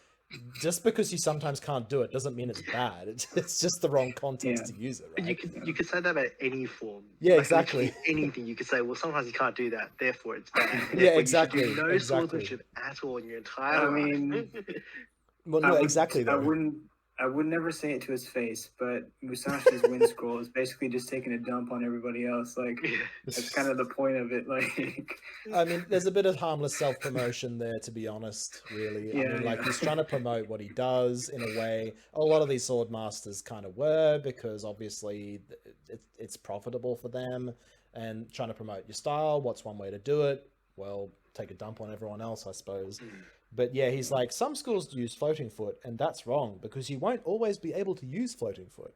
just because you sometimes can't do it doesn't mean it's bad. It's just the wrong context to use it, right? But you could say that about any form. Yeah, like exactly. Anything. You could say, well, sometimes you can't do that, therefore it's bad. Therefore yeah, exactly. You should do no swordsmanship at all in your entire life. I mean, well, no, exactly. Though. I would never say it to his face, but Musashi's wind scroll is basically just taking a dump on everybody else. Like, that's kind of the point of it. Like, I mean, there's a bit of harmless self-promotion there, to be honest, really. I mean, like, he's trying to promote what he does in a way. A lot of these sword masters kind of were, because obviously it's profitable for them, and trying to promote your style. What's one way to do it? Well, take a dump on everyone else, I suppose. But yeah, he's like, some schools use floating foot, and that's wrong, because you won't always be able to use floating foot.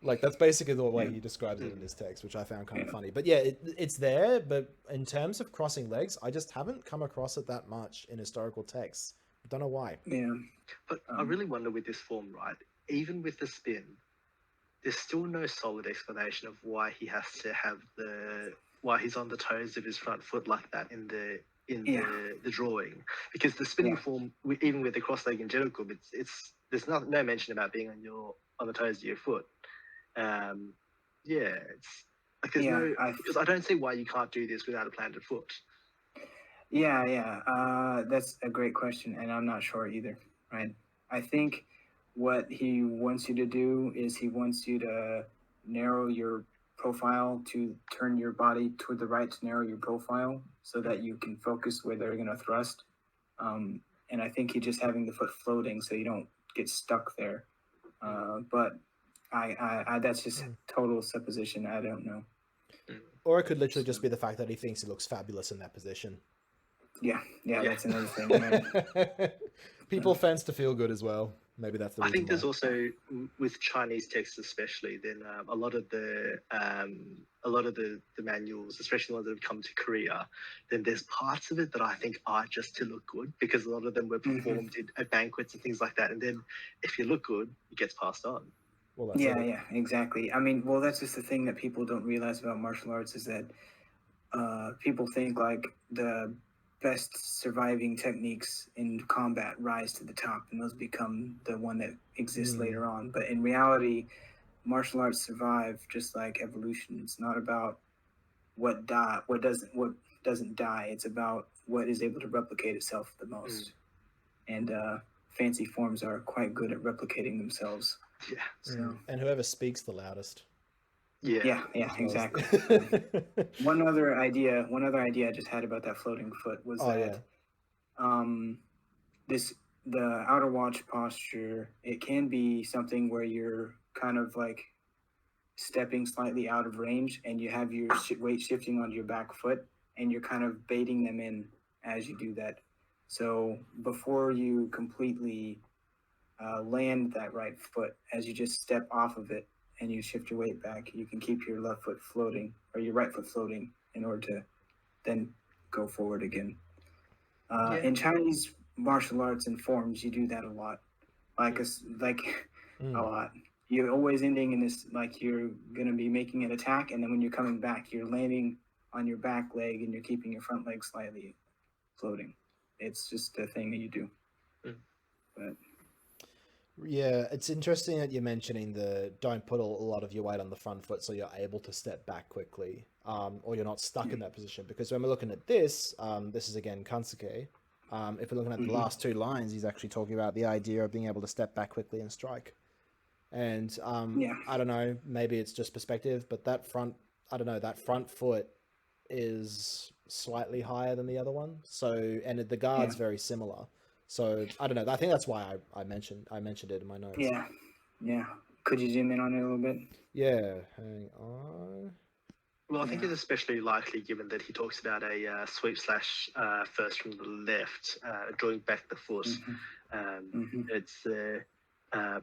Like, that's basically the way he describes it in his text, which I found kind of funny. But yeah, it's there, but in terms of crossing legs, I just haven't come across it that much in historical texts. I don't know why. Yeah. But I really wonder with this form, right? Even with the spin, there's still no solid explanation of why he has to have why he's on the toes of his front foot like that in the drawing, because the spinning form, even with the cross leg and Jedok Geom, there's no mention about being on the toes of your foot. It's like because I don't see why you can't do this without a planted foot. That's a great question, and I'm not sure either. Right, I think what he wants you to do is he wants you to narrow your profile, to turn your body toward the right to narrow your profile so that you can focus where they're going to thrust. And I think he's just having the foot floating so you don't get stuck there. But I that's just total supposition. I don't know. Or it could literally just be the fact that he thinks he looks fabulous in that position. Yeah, that's another thing. Right? People fence to feel good as well. Maybe that's the reason. I think there's also, with Chinese texts especially, then a lot of the manuals, especially the ones that have come to Korea, then there's parts of it that I think are just to look good, because a lot of them were performed at banquets and things like that. And then if you look good, it gets passed on. Well, exactly. I mean, that's just the thing that people don't realize about martial arts, is that people think like the best surviving techniques in combat rise to the top, and those become the one that exists later on. But in reality, martial arts survive just like evolution. It's not about what doesn't die. It's about what is able to replicate itself the most. And fancy forms are quite good at replicating themselves. Yeah. So and whoever speaks the loudest. yeah, exactly. One other idea I just had about that floating foot was the outer watch posture. It can be something where you're kind of like stepping slightly out of range, and you have your weight shifting onto your back foot, and you're kind of baiting them in as you do that. So before you completely land that right foot, as you just step off of it and you shift your weight back, you can keep your left foot floating or your right foot floating in order to then go forward again. In Chinese martial arts and forms, you do that a lot, a lot. You're always ending in this, like you're going to be making an attack, and then when you're coming back, you're landing on your back leg and you're keeping your front leg slightly floating. It's just a thing that you do. But yeah, it's interesting that you're mentioning the don't put a lot of your weight on the front foot so you're able to step back quickly, or you're not stuck in that position. Because when we're looking at this, this is again Kansuke. If we're looking at the last two lines, he's actually talking about the idea of being able to step back quickly and strike. And I don't know, maybe it's just perspective, but that front foot is slightly higher than the other one. So, and the guard's very similar. So I don't know. I think that's why I mentioned it in my notes. Yeah. Could you zoom in on it a little bit? Yeah. Hang on. Well, I think it's especially likely given that he talks about a sweep slash first from the left, drawing back the foot. It's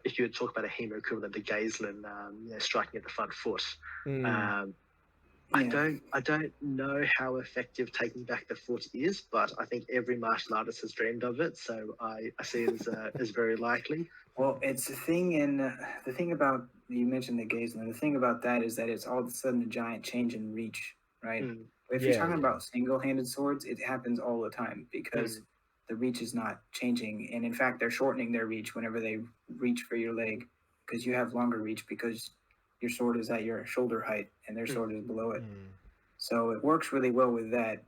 if you would talk about a hemo equivalent, the Gaislin, striking at the front foot. I don't know how effective taking back the foot is, but I think every martial artist has dreamed of it, so I see it as very likely. Well, it's the thing about, you mentioned the Gaislin, the thing about that is that it's all of a sudden a giant change in reach, right? If you're talking about single-handed swords, it happens all the time because the reach is not changing, and in fact, they're shortening their reach whenever they reach for your leg because you have longer reach because your sword is at your shoulder height and their sword is below it. So it works really well with that.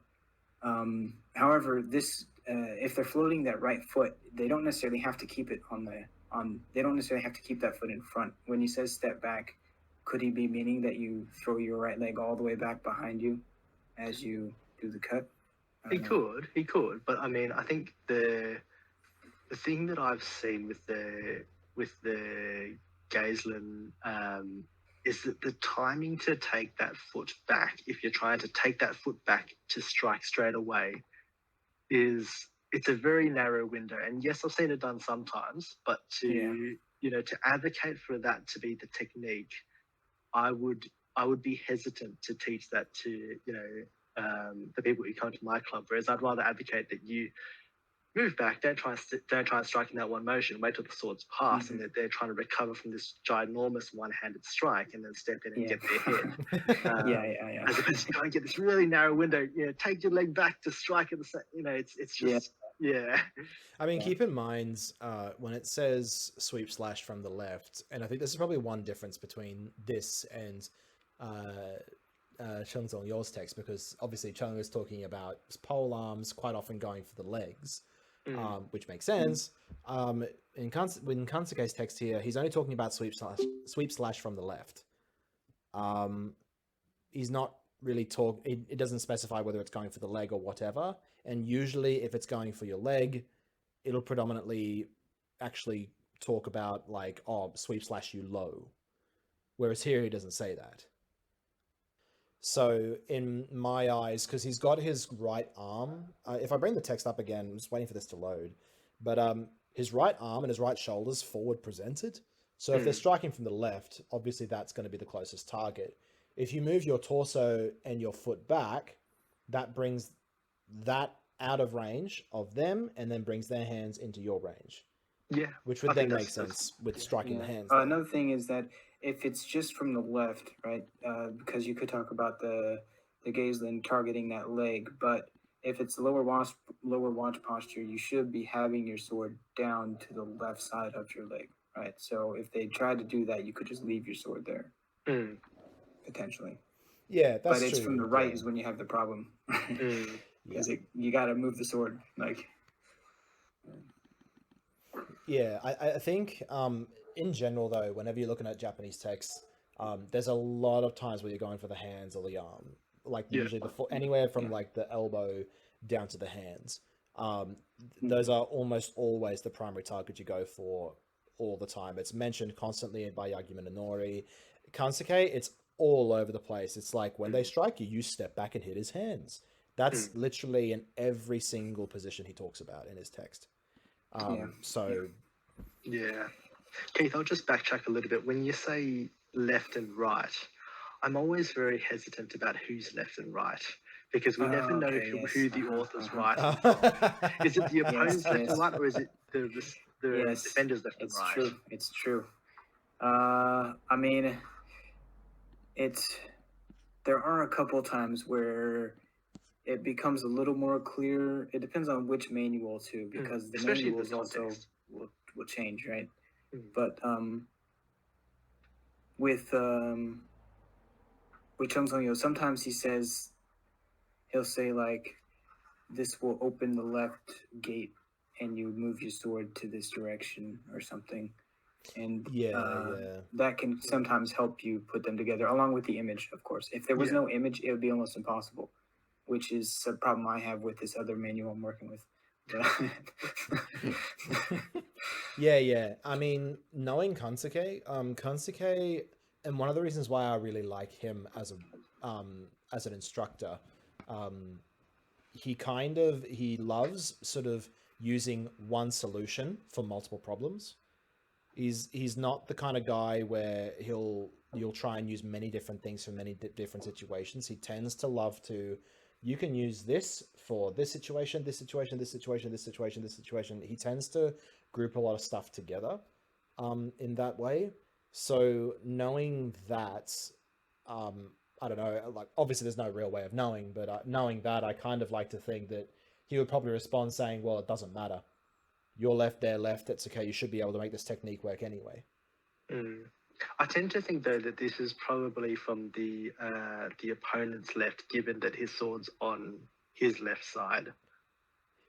However, this if they're floating that right foot, they don't necessarily have to keep it they don't necessarily have to keep that foot in front. When he says step back, could he be meaning that you throw your right leg all the way back behind you as you do the cut? He could, but I mean, I think the thing that I've seen with the Gaislin is that the timing to take that foot back, if you're trying to take that foot back to strike straight away, it's a very narrow window. And yes, I've seen it done sometimes, but to advocate for that to be the technique, I would be hesitant to teach that to the people who come to my club. Whereas I'd rather advocate that you move back, don't try and strike in that one motion, wait till the swords pass and they're trying to recover from this ginormous one-handed strike and then step in and get their head. As opposed to go and get this really narrow window, take your leg back to strike at the it's just I mean, keep in mind when it says sweep slash from the left, and I think this is probably one difference between this and Cheng Zongyou's text, because obviously Cheng is talking about pole arms quite often going for the legs. Which makes sense. In Kansuke's text here, he's only talking about sweep slash from the left. He's not really it doesn't specify whether it's going for the leg or whatever. And usually if it's going for your leg, it'll predominantly actually talk about like, sweep slash you low. Whereas here he doesn't say that. So in my eyes, because he's got his right arm, if I bring the text up again, I'm just waiting for this to load, but his right arm and his right shoulder's forward presented. So if they're striking from the left, obviously that's going to be the closest target. If you move your torso and your foot back, that brings that out of range of them and then brings their hands into your range. Yeah. Which would then make sense with striking the hands. Another thing is that if it's just from the left, right, because you could talk about the Gaislin targeting that leg, but if it's lower watch posture, you should be having your sword down to the left side of your leg, right? So if they try to do that, you could just leave your sword there, potentially. Yeah, but that's it's true. from the right yeah. is when you have the problem. Mm. Because you got to move the sword. Like, Yeah, I think in general though, whenever you're looking at Japanese texts, there's a lot of times where you're going for the hands or the arm, like Yeah. usually anywhere from Yeah. like the elbow down to the hands. Um, Mhm. those are almost always the primary target you go for all the time. It's mentioned constantly by Yagi Minonori. Kansuke, it's all over the place. It's like when they strike you, you step back and hit his hands. That's literally in every single position he talks about in his text. So Yeah. Keith, I'll just backtrack a little bit. When you say left and right, I'm always very hesitant about who's left and right because we never know Okay, who yes. the author's uh-huh. writing from. Is it the Yes, opponent's left yes. and right, or is it the Yes, defender's left and it's right? true. It's true. I mean, there are a couple times where it becomes a little more clear. It depends on which manual too, because the Especially in manuals this also context. will change, right? Mm. But with Chung Zongyou, sometimes he'll say like, this will open the left gate and you move your sword to this direction or something. And that can sometimes help you put them together along with the image, of course. If there was no image, it would be almost impossible, which is a problem I have with this other manual I'm working with. yeah. I mean, knowing Kansuke, and one of the reasons why I really like him as an instructor, he loves sort of using one solution for multiple problems. He's not the kind of guy where you'll try and use many different things for many different situations. He tends to love to, you can use this for this situation, this situation, this situation, this situation, this situation. He tends to group a lot of stuff together in that way. So knowing that, I don't know, like obviously there's no real way of knowing, but knowing that, I kind of like to think that he would probably respond saying, well, it doesn't matter. You're left, they're left. It's okay. You should be able to make this technique work anyway. I tend to think though that this is probably from the opponent's left, given that his sword's on his left side.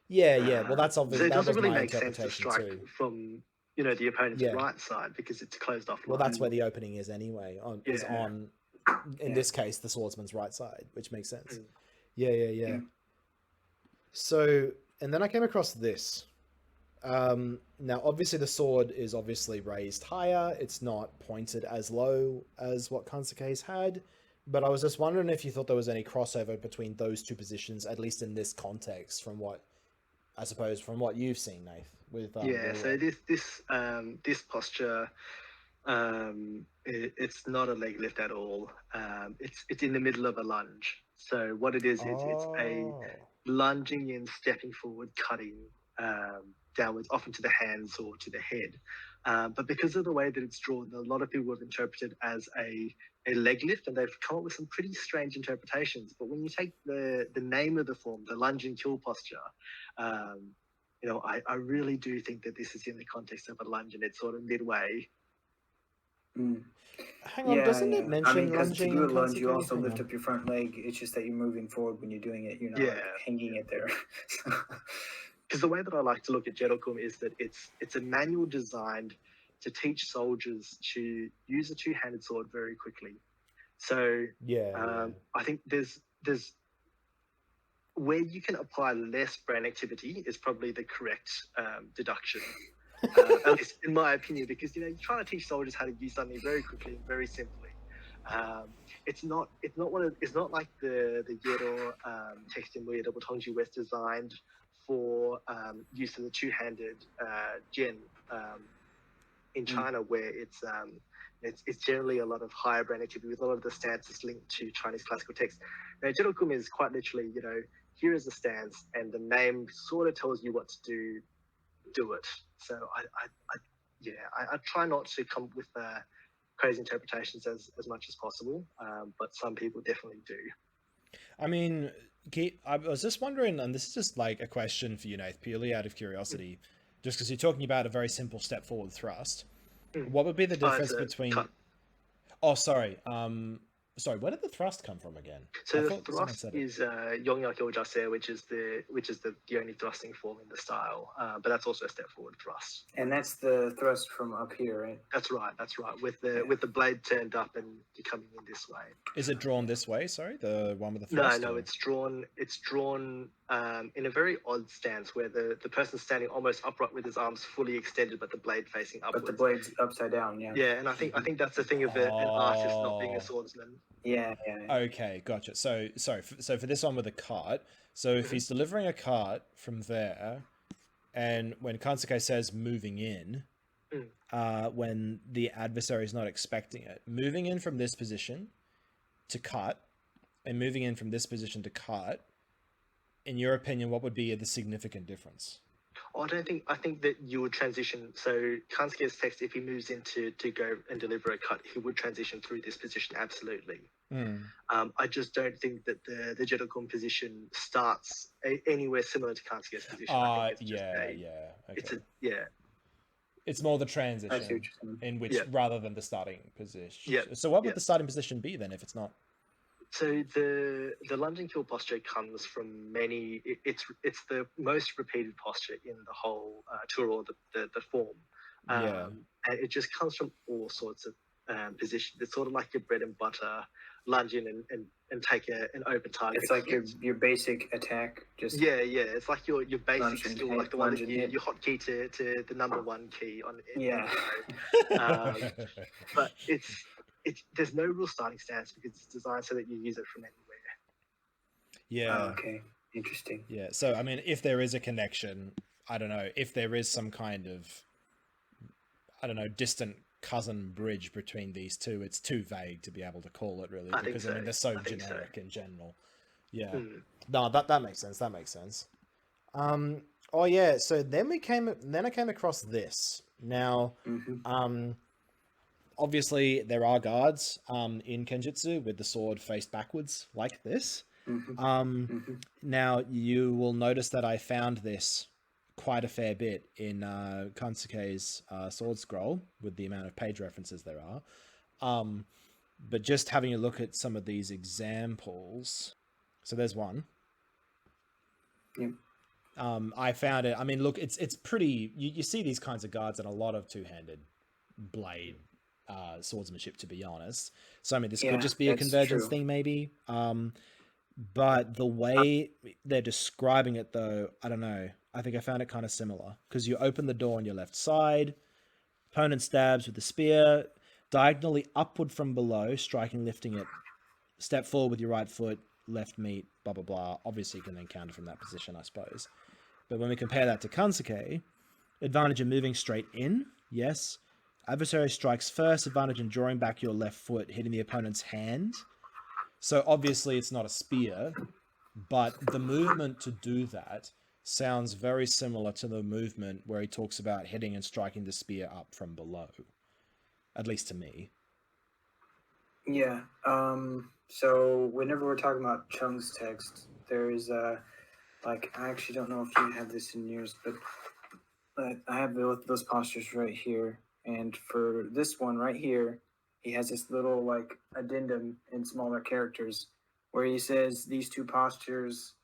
Yeah. Well, that's obvious. So it that doesn't was really my make sense to interpretation strike too. from the opponent's right side because it's a closed off line. Well, that's where the opening is anyway. Is on, in this case, the swordsman's right side, which makes sense. Yeah. So, and then I came across this. Now, obviously, the sword is obviously raised higher. It's not pointed as low as what Kansuke's had. But I was just wondering if you thought there was any crossover between those two positions, at least in this context, from what you've seen, Nath. With so this posture, it's not a leg lift at all. It's in the middle of a lunge. So what it is, it's a lunging in, stepping forward, cutting downwards, often to the hands or to the head. But because of the way that it's drawn, a lot of people have interpreted as a leg lift, and they've come up with some pretty strange interpretations. But when you take the name of the form, the lunge and kill posture, I really do think that this is in the context of a lunge, and it's sort of midway. Hang on, doesn't it mention because to do a lunge, you also Hang lift on. up your front leg. It's just that you're moving forward when you're doing it. You're not like hanging it there. Because the way that I like to look at Jedok Geom is that it's a manual designed to teach soldiers to use a two-handed sword very quickly. So I think there's where you can apply less brain activity is probably the correct deduction, at least in my opinion, because you're trying to teach soldiers how to use something very quickly and very simply. It's not like the Yero text in Muyedobotongji was designed for use of the two-handed Gen in China, where it's generally a lot of higher brain activity with a lot of the stances linked to Chinese classical text. Now, Jedok Geom is quite literally, here is the stance, and the name sort of tells you what to do it. So I try not to come up with crazy interpretations as much as possible, but some people definitely do. I mean, I was just wondering, and this is just like a question for you, Nath, purely out of curiosity, just because you're talking about a very simple step forward thrust. What would be the difference between... Cut. Oh, sorry. Sorry, where did the thrust come from again? So I the thought someone thrust said it. is Yongyakyo Jase, which is the only thrusting form in the style, but that's also a step forward thrust. And that's the thrust from up here, right? That's right. With the blade turned up and you're coming in this way. Is it drawn this way? Sorry, the one with the thrust? No, it's drawn in a very odd stance where the person's standing almost upright with his arms fully extended, but the blade facing upwards. But the blade's upside down, yeah. Yeah, and I think that's the thing of an artist not being a swordsman. Yeah. Okay, gotcha. So for this one with a cart, so if he's delivering a cart from there, and when Kansuke says moving in, when the adversary is not expecting it, moving in from this position to cut, and moving in from this position to cut, in your opinion, what would be the significant difference? I think that you would transition. So Kansuke's text, if he moves in to go and deliver a cut, he would transition through this position, absolutely. I just don't think that the Jedok Geom position starts anywhere similar to Kansuke's position. It's more the transition in which rather than the starting position. Yeah. So what would the starting position be then if it's not? So the lunging kill posture comes from many. It's the most repeated posture in the whole tour or the form. And it just comes from all sorts of positions. It's sort of like your bread and butter, lunge in and take an open target. It's like your basic attack. Just It's like your basic skill, like the one that you hotkey to the number one key on. But there's no real starting stance because it's designed so that you use it from anywhere. Yeah. Okay. Interesting. Yeah. So I mean, if there is a connection, I don't know if there is some kind of, I don't know, distant cousin bridge between these two. It's too vague to be able to call it really because I mean they're so generic in general. Yeah. No, that makes sense. That makes sense. Oh yeah. So then I came across this. Now, obviously there are guards in Kenjutsu with the sword faced backwards like this. Now you will notice that I found this quite a fair bit in Kansuke's sword scroll with the amount of page references there are. But just having a look at some of these examples. So there's one. I found it. I mean, look, it's pretty. You see these kinds of guards and a lot of two-handed blade swordsmanship, to be honest. So I mean, this could just be a convergence thing, maybe. But the way they're describing it, though, I don't know. I think I found it kind of similar because you open the door on your left side, opponent stabs with the spear, diagonally upward from below, striking, lifting it, step forward with your right foot, left meet, blah, blah, blah. Obviously, you can then counter from that position, I suppose. But when we compare that to Kansuke, advantage in moving straight in, yes. Adversary strikes first, advantage in drawing back your left foot, hitting the opponent's hand. So obviously it's not a spear, but the movement to do that sounds very similar to the movement where he talks about hitting and striking the spear up from below. At least to me. Yeah. So whenever we're talking about Cheng's text, there's I actually don't know if you have this in yours, but I have those postures right here. And for this one right here, he has this little addendum in smaller characters where he says these two postures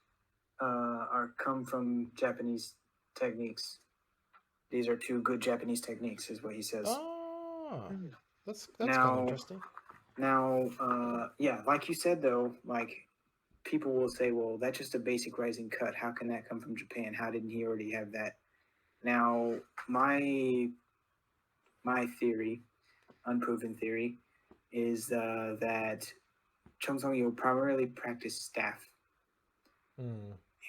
come from Japanese techniques. These are two good Japanese techniques, is what he says. Oh, that's kind of interesting. Now, like you said though, people will say, well, that's just a basic rising cut. How can that come from Japan? How didn't he already have that? Now, my theory, unproven theory, is that Chung Song-Yu primarily practiced staff.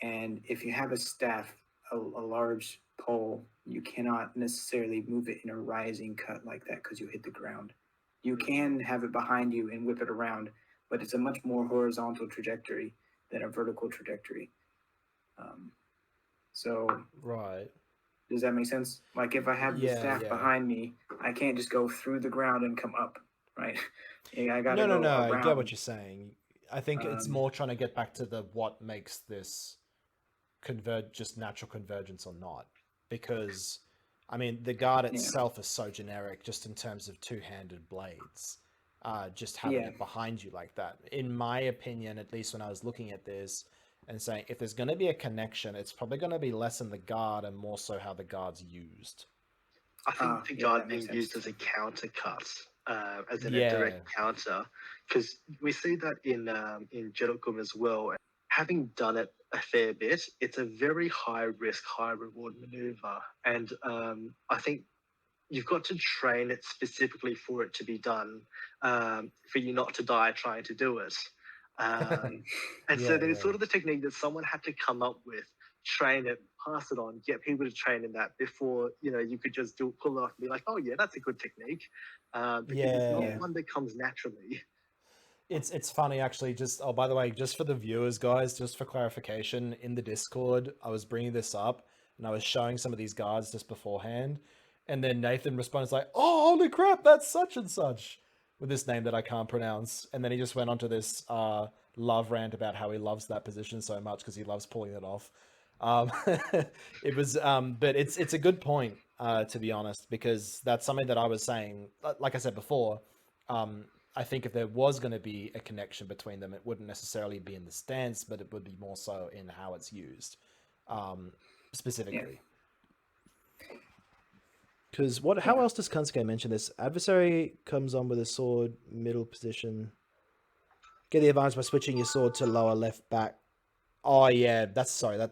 And if you have a staff, a large pole, you cannot necessarily move it in a rising cut like that because you hit the ground. You can have it behind you and whip it around, but it's a much more horizontal trajectory than a vertical trajectory. Right. Does that make sense? Like if I have the staff behind me, I can't just go through the ground and come up, right? I gotta go around. I get what you're saying. I think it's more trying to get back to what makes this just natural convergence or not. Because, I mean, the guard itself is so generic just in terms of two-handed blades. just having Yeah. it behind you like that. In my opinion, at least when I was looking at this and saying, if there's going to be a connection, it's probably going to be less in the guard and more so how the guard's used. I think the Yeah, guard that being makes used sense. as a counter cut, as in a Yeah. direct counter, because we see that in Jedok Geom as well. Having done it a fair bit, it's a very high risk, high reward maneuver, and I think you've got to train it specifically for it to be done, for you not to die trying to do it. And so Yeah, there's yeah. sort of the technique that someone had to come up with, train it, pass it on, get people to train in that before, you could just pull it off and be like, oh yeah, that's a good technique. Because it's Yeah. not one that comes naturally. It's funny actually. Just by the way, just for the viewers, guys, just for clarification, in the Discord, I was bringing this up and I was showing some of these guards just beforehand, and then Nathan responds like, "Oh, holy crap, that's such and such," with this name that I can't pronounce, and then he just went on to this love rant about how he loves that position so much because he loves pulling it off. It was, but it's a good point, to be honest, because that's something that I was saying. Like I said before, I think if there was going to be a connection between them, it wouldn't necessarily be in the stance, but it would be more so in how it's used, specifically. Because how else does Kansuke mention this? Adversary comes on with a sword, middle position. Get the advantage by switching your sword to lower left back. Oh yeah, that's a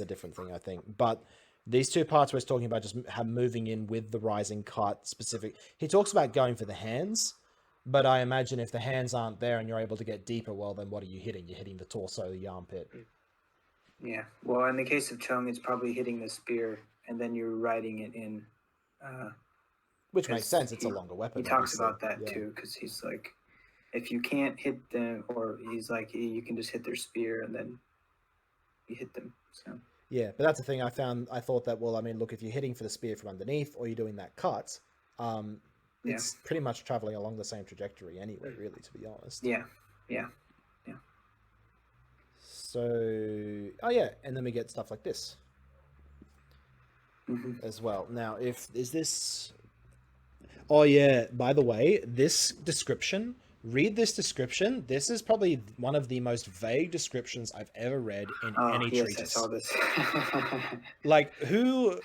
different thing, I think. But these two parts where he's talking about just moving in with the rising cut specific. He talks about going for the hands, but I imagine if the hands aren't there and you're able to get deeper, well, then what are you hitting? You're hitting the torso, the armpit. Yeah. Well, in the case of Cheng, it's probably hitting the spear, and then you're riding it in. Which makes sense. It's a longer weapon. He talks obviously. about that too, because he's like, if you can't hit them, or he's like, you can just hit their spear and then you hit them. So. Yeah, but that's the thing I found. I thought that, well, I mean, look, if you're hitting for the spear from underneath or you're doing that cut, it's pretty much traveling along the same trajectory anyway, really, to be honest. Yeah. So, and then we get stuff like this as well. Now, is this... Oh yeah, by the way, this description, read this description. This is probably one of the most vague descriptions I've ever read in any treatise. I saw this. Like, who...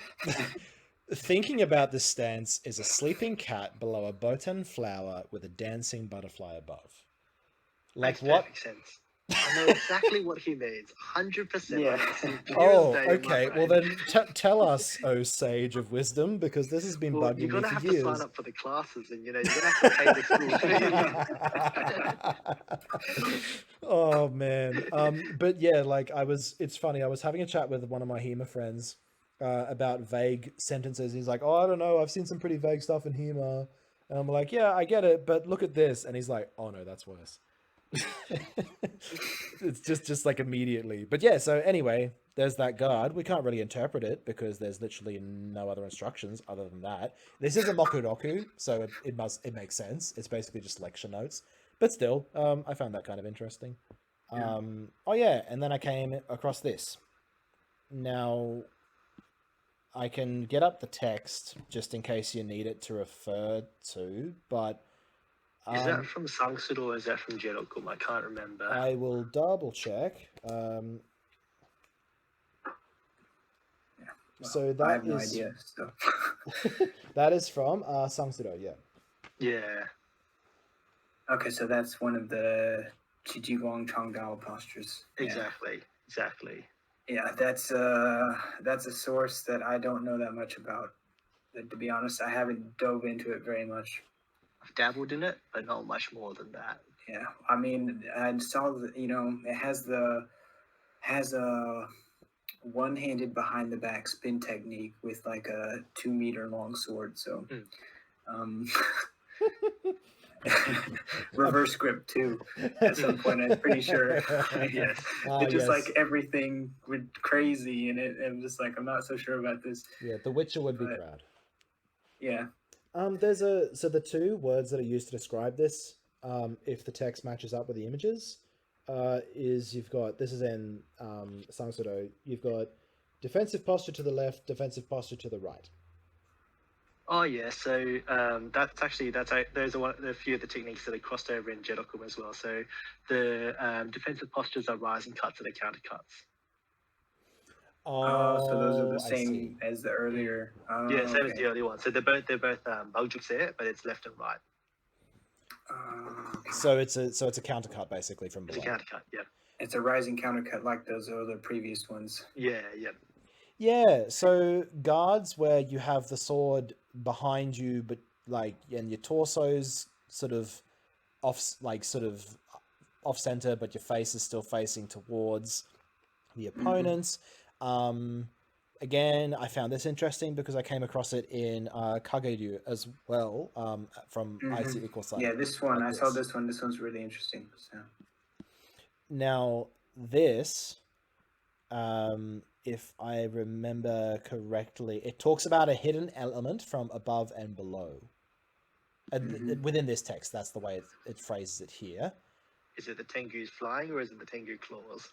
Thinking about this stance is a sleeping cat below a botan flower with a dancing butterfly above. Like, what? Makes sense. I know exactly what he means. 100%. Yeah. Oh, okay. Well, then tell us, oh sage of wisdom, because this has been bugging me for years. You're gonna have to sign up for the classes, and you're gonna have to pay the school fee. Oh man. But yeah, like it's funny. I was having a chat with one of my HEMA friends about vague sentences. He's like, "Oh, I don't know. I've seen some pretty vague stuff in HEMA," and I'm like, "Yeah, I get it, but look at this." And he's like, "Oh no, that's worse." It's just like immediately. But yeah, so anyway, there's that guard. We can't really interpret it because there's literally no other instructions other than that. This is a mokuroku, so it makes sense. It's basically just lecture notes. But still, I found that kind of interesting. And then I came across this. Now, I can get up the text just in case you need it to refer to, but... Is that from Ssangsudo or is that from Jedok Geom? I can't remember. I will double check. So that I have no idea. So. That is from Ssangsudo, yeah. Yeah. Okay, so that's one of the Jiguang Changdao postures. Exactly. Yeah, that's a source that I don't know that much about. To be honest, I haven't dove into it very much. I've dabbled in it, but not much more than that. Yeah, I mean, I saw that, it has a one-handed behind the back spin technique with like a 2-meter long sword. So, reverse grip too. At some point, I'm pretty sure. Yes, it's just like everything went crazy, and I'm just like, I'm not so sure about this. Yeah, The Witcher would be proud. Yeah. So the two words that are used to describe this, if the text matches up with the images, is you've got, this is in Ssangsudo, you've got defensive posture to the left, defensive posture to the right. Oh yeah, so those are a few of the techniques that are crossed over in Jedok Geom as well. So the defensive postures are rising cuts and the counter cuts. So those are the Oh, I see. same as the earlier. Yeah, same as Okay. the early one. So they're both baljukse, but it's left and right. Okay. So it's a countercut basically from It's below. a counter cut. Yeah. It's a rising countercut like those other previous ones. Yeah. Yeah. Yeah, so guards where you have the sword behind you, but like, and your torso's sort of off center, but your face is still facing towards the opponents. Again, I found this interesting because I came across it in Kage as well, from Aisu Ikosai. Yeah, this one, like I saw this. this one. This one's really interesting. So. Now, this, if I remember correctly, it talks about a hidden element from above and below. Within this text, that's the way it phrases it here. Is it the Tengu's flying or is it the Tengu claws?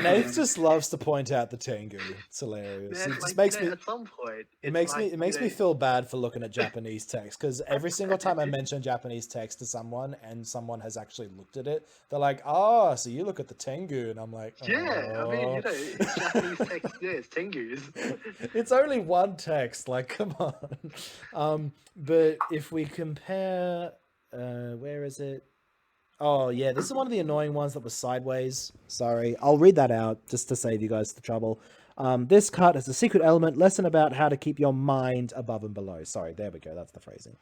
Nate just loves to point out the Tengu. It's hilarious. Man, It just makes me. at some point. It makes me feel bad for looking at Japanese text, because every single time I mention Japanese text to someone and someone has actually looked at it, they're like, "Oh, so you look at the Tengu," and I'm like, oh. Yeah, I mean, Japanese text, yeah, it's Tengu's. It's only one text, like, come on. But if we compare, where is it? Oh yeah, this is one of the annoying ones that was sideways. Sorry, I'll read that out just to save you guys the trouble. This cut has a secret element, lesson about how to keep your mind above and below. Sorry, there we go. That's the phrasing.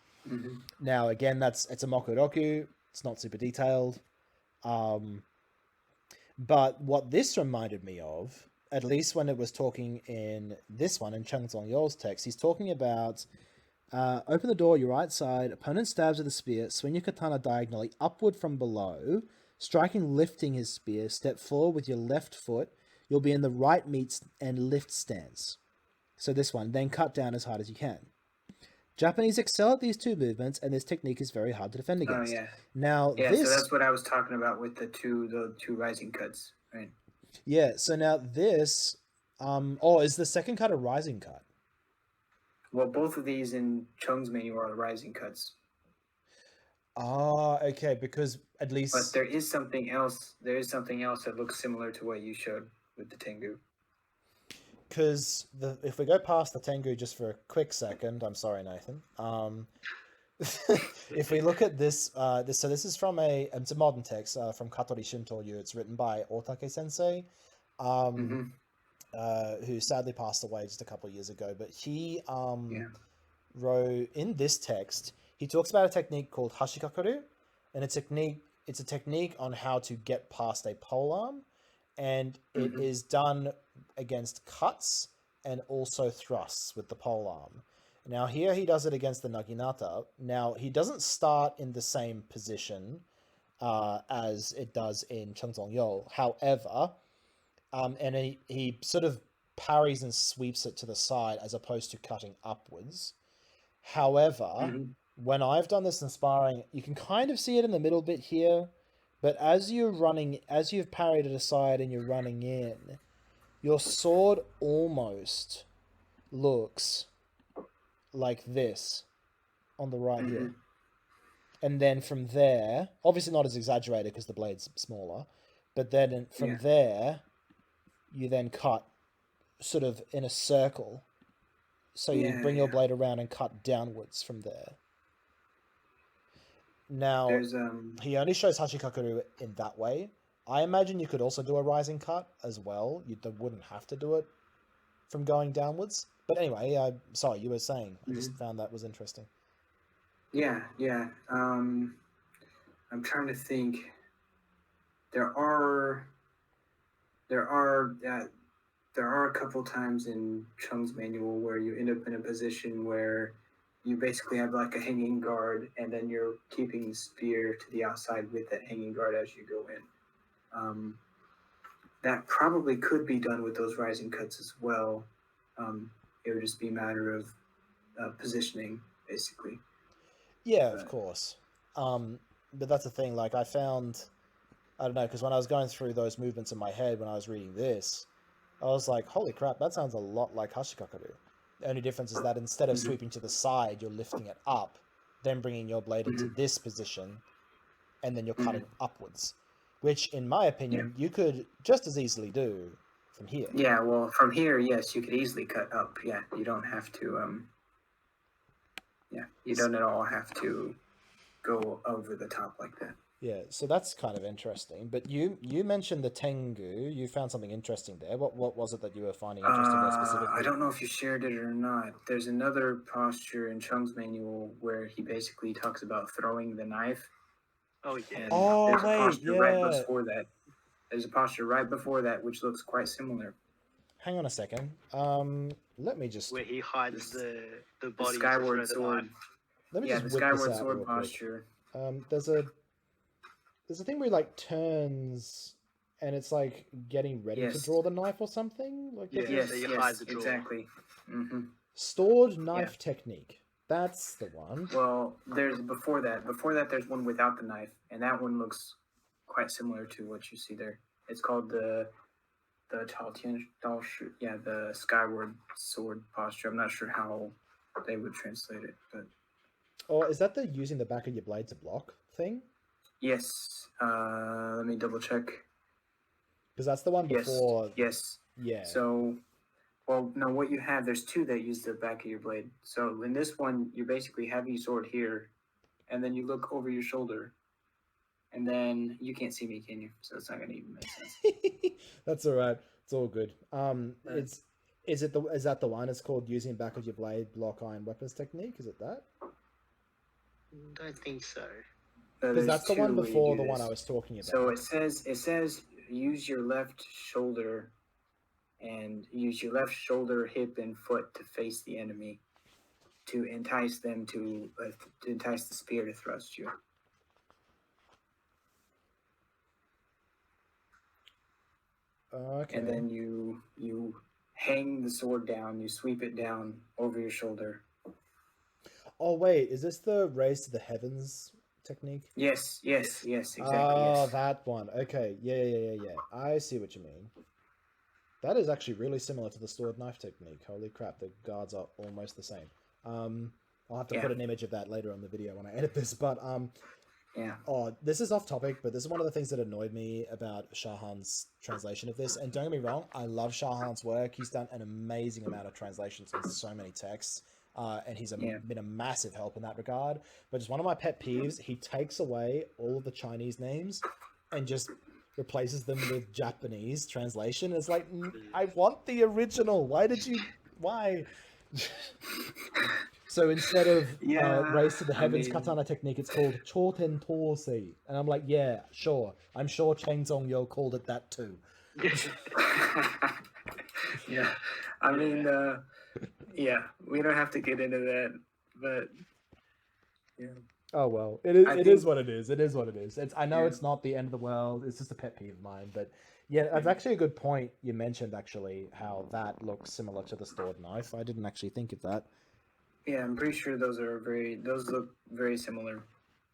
Now again, it's a mokuroku. It's not super detailed. But what this reminded me of, at least when it was talking in this one in Cheng Zongyou's text, he's talking about. Open the door, your right side. Opponent stabs with a spear. Swing your katana diagonally upward from below. Striking, lifting his spear. Step forward with your left foot. You'll be in the right meet and lift stance. So this one. Then cut down as hard as you can. Japanese excel at these two movements, and this technique is very hard to defend against. Oh yeah. Now Yeah, this. so that's what I was talking about with the two rising cuts, right? Yeah. So now this. Is the second cut a rising cut? Well, both of these in Chung's manual are rising cuts. Ah, okay, because at least. But there is something else. There is something else that looks similar to what you showed with the Tengu. Because if we go past the Tengu just for a quick second, I'm sorry, Nathan. If we look at this, this is from it's a modern text from Katori Shintoryu. It's written by Otake Sensei. Who sadly passed away just a couple of years ago, but he wrote in this text, he talks about a technique called hashikakeru, and it's a technique on how to get past a polearm, and it is done against cuts and also thrusts with the polearm. Now here he does it against the naginata. Now he doesn't start in the same position as it does in Cheng Zongyou. However, and he sort of parries and sweeps it to the side as opposed to cutting upwards. However, when I've done this in sparring, you can kind of see it in the middle bit here, but as you've parried it aside and you're running in, your sword almost looks like this on the right here. And then from there, obviously not as exaggerated because the blade's smaller, but then from there, you then cut sort of in a circle. So you bring your blade around and cut downwards from there. Now, he only shows hashikakeru in that way. I imagine you could also do a rising cut as well. You wouldn't have to do it from going downwards. But anyway, sorry, you were saying. I just found that was interesting. Yeah. I'm trying to think. There are a couple times in Chung's manual where you end up in a position where you basically have like a hanging guard, and then you're keeping the spear to the outside with that hanging guard as you go in. That probably could be done with those rising cuts as well. It would just be a matter of positioning, basically. Yeah, of course. But that's the thing. Like I don't know, because when I was going through those movements in my head when I was reading this, I was like, holy crap, that sounds a lot like Hashikakaru. The only difference is that instead of sweeping to the side, you're lifting it up, then bringing your blade into this position, and then you're cutting upwards. Which, in my opinion, you could just as easily do from here. Yeah, well, from here, yes, you could easily cut up. Yeah, you don't have to, you don't at all have to go over the top like that. Yeah, so that's kind of interesting. But you mentioned the Tengu. You found something interesting there. What was it that you were finding interesting there specifically? I don't know if you shared it or not. There's another posture in Cheng's manual where he basically talks about throwing the knife. Oh yeah. And Oh, there's a wait, posture yeah. right before that. There's a posture right before that which looks quite similar. Hang on a second. Let me just Where he hides the The body to skyward throw the sword. knife. let me Yeah, just the whip this skyward out sword real quick. posture. There's a thing where he like turns, and it's like getting ready to Yes. draw the knife or something. Like Yeah. there's Yes, so you yes, hide the draw. exactly. Mm-hmm. stored knife technique. That's the one. Well, there's before that. Before that, there's one without the knife, and that one looks quite similar to what you see there. It's called the the skyward sword posture. I'm not sure how they would translate it, but Or is that the using the back of your blade to block thing? yes. Let me double check. Because that's the one before. Yes. Yeah. So, well, no. What you have, there's two that use the back of your blade. So in this one, you basically have your sword here, and then you look over your shoulder, and then you can't see me, can you? So it's not gonna even make sense. That's all right. It's all good. Is that the one? It's called using back of your blade block iron weapons technique. Is it that? Don't think so. Because that's the one before the one I was talking about. So it says use your left shoulder and use your left shoulder, hip, and foot to face the enemy to entice them to entice the spear to thrust you. Okay. And then you hang the sword down, you sweep it down over your shoulder. Oh wait, is this the raise to the heavens technique? Yes, exactly. Oh, yes. that one. Okay, yeah. I see what you mean. That is actually really similar to the sword knife technique. Holy crap, the guards are almost the same. I'll have to put an image of that later on the video when I edit this, but yeah. Oh, this is off topic, but this is one of the things that annoyed me about Shahan's translation of this. And don't get me wrong, I love Shahan's work. He's done an amazing amount of translations of so many texts, and he's been a massive help in that regard. But just one of my pet peeves, he takes away all of the Chinese names and just replaces them with Japanese translation. It's like, I want the original. Why? So instead of race to the heavens katana technique, it's called Choten Torsei. And I'm like, yeah, sure. I'm sure Cheng Zongyou called it that too. Yeah. I mean, we don't have to get into that, but yeah. Oh, well, it is what it is. It is what it is. I know it's not the end of the world. It's just a pet peeve of mine. But yeah, that's actually a good point you mentioned, actually, how that looks similar to the stored knife. I didn't actually think of that. Yeah, I'm pretty sure those look very similar.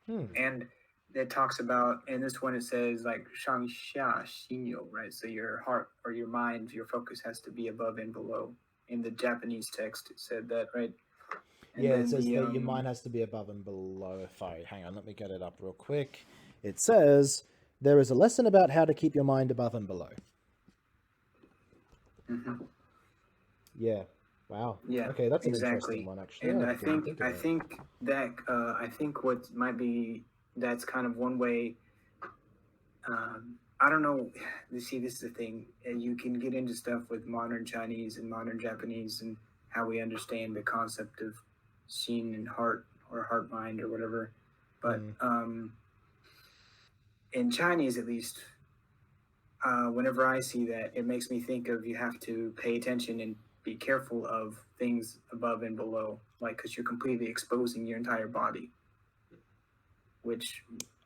And it talks about, in this one it says like shang xia xinyo, right? So your heart or your mind, your focus has to be above and below. In the Japanese text, it said that, right? And it says that your mind has to be above and below. Hang on, let me get it up real quick. It says, there is a lesson about how to keep your mind above and below. Yeah. Wow. Yeah. Okay, that's an interesting one, actually. And I think what might be, that's kind of one way. I don't know. See, this is the thing. You can get into stuff with modern Chinese and modern Japanese and how we understand the concept of Xin and heart or heart mind or whatever. But in Chinese, at least, whenever I see that, it makes me think of you have to pay attention and be careful of things above and below, like, because you're completely exposing your entire body. Which,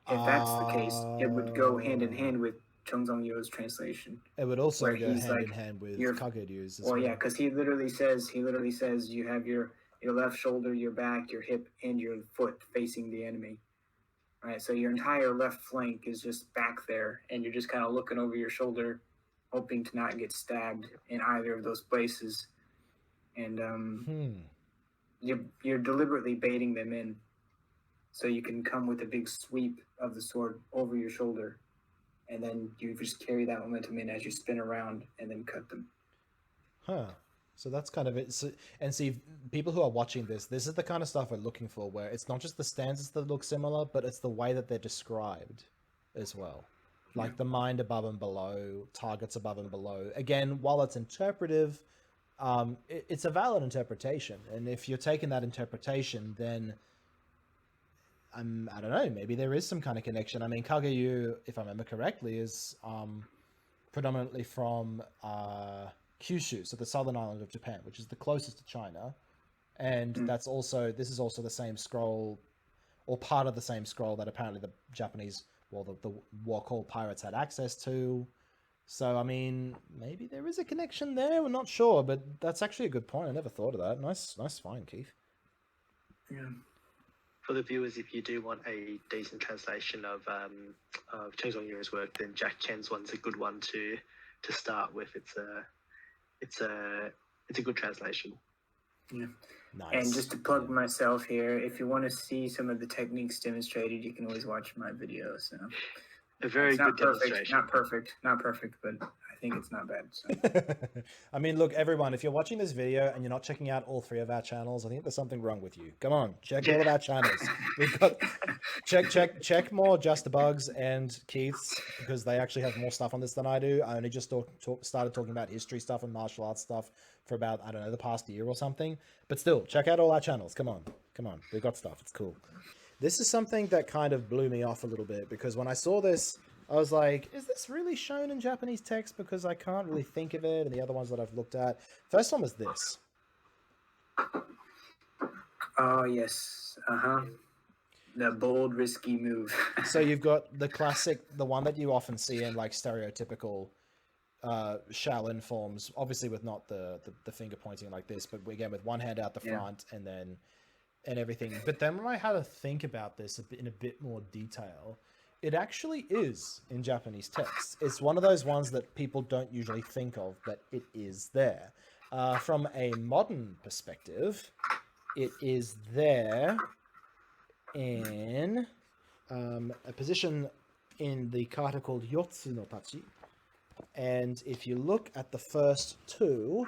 if that's the case, it would go hand in hand with Cheng Zongyou's translation. It would also go hand in hand with Kageryu's as well. Yeah, because he literally says you have your left shoulder, your back, your hip, and your foot facing the enemy. Right, so your entire left flank is just back there, and you're just kind of looking over your shoulder, hoping to not get stabbed in either of those places. And you're deliberately baiting them in, so you can come with a big sweep of the sword over your shoulder, and then you just carry that momentum in as you spin around and then cut them. So that's kind of it. So, and see, people who are watching this is the kind of stuff we're looking for, where it's not just the stanzas that look similar, but it's the way that they're described as well. Like the mind above and below, targets above and below. Again, while it's interpretive, it's a valid interpretation. And if you're taking that interpretation, then I don't know, maybe there is some kind of connection. I mean, Kage, if I remember correctly, is predominantly from Kyushu, so the southern island of Japan, which is the closest to China. And this is also the same scroll, or part of the same scroll that apparently the Japanese, the war called pirates had access to. So, I mean, maybe there is a connection there. We're not sure, but that's actually a good point. I never thought of that. Nice find, Keith. Yeah. For the viewers, if you do want a decent translation of Cheng Zongyou's work, then Jack Chen's one's a good one to start with. It's a good translation. Yeah. Nice. And just to plug myself here, if you want to see some of the techniques demonstrated, you can always watch my video. So a very good demonstration. Not perfect, but I think it's not bad. So. I mean, look, everyone, if you're watching this video and you're not checking out all 3 of our channels, I think there's something wrong with you. Come on, check all of our channels. We've got check more Just Bugs and Keith's, because they actually have more stuff on this than I do. I only just started talking about history stuff and martial arts stuff for about, I don't know, the past year or something. But still, check out all our channels. Come on. We've got stuff. It's cool. This is something that kind of blew me off a little bit, because when I saw this, I was like, is this really shown in Japanese text? Because I can't really think of it, and the other ones that I've looked at. First one was this. Oh, yes. The bold, risky move. So you've got the classic, the one that you often see in like stereotypical Shaolin forms, obviously with not the finger pointing like this, but again with one hand out the front and everything. But then when I had to think about this in a bit more detail, it actually is in Japanese text. It's one of those ones that people don't usually think of, but it is there. From a modern perspective, it is there in a position in the kata called Yotsu no Tachi. And if you look at the first 2,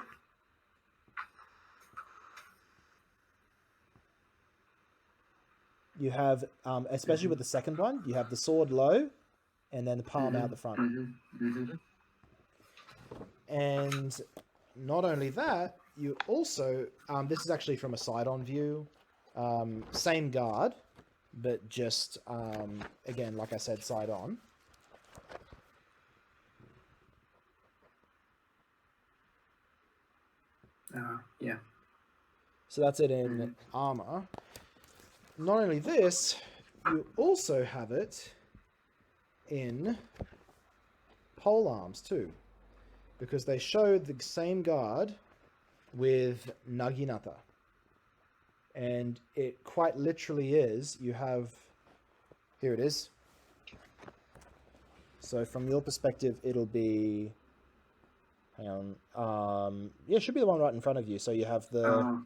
you have, especially with the second one, you have the sword low and then the palm out the front. And not only that, you also, this is actually from a side-on view, same guard, but just, again, like I said, side-on. Yeah. So that's it in armor. Not only this, you also have it in pole arms too, because they show the same guard with naginata, and it quite literally is, you have, here it is. So from your perspective, it'll be, hang on, yeah, it should be the one right in front of you. So you have the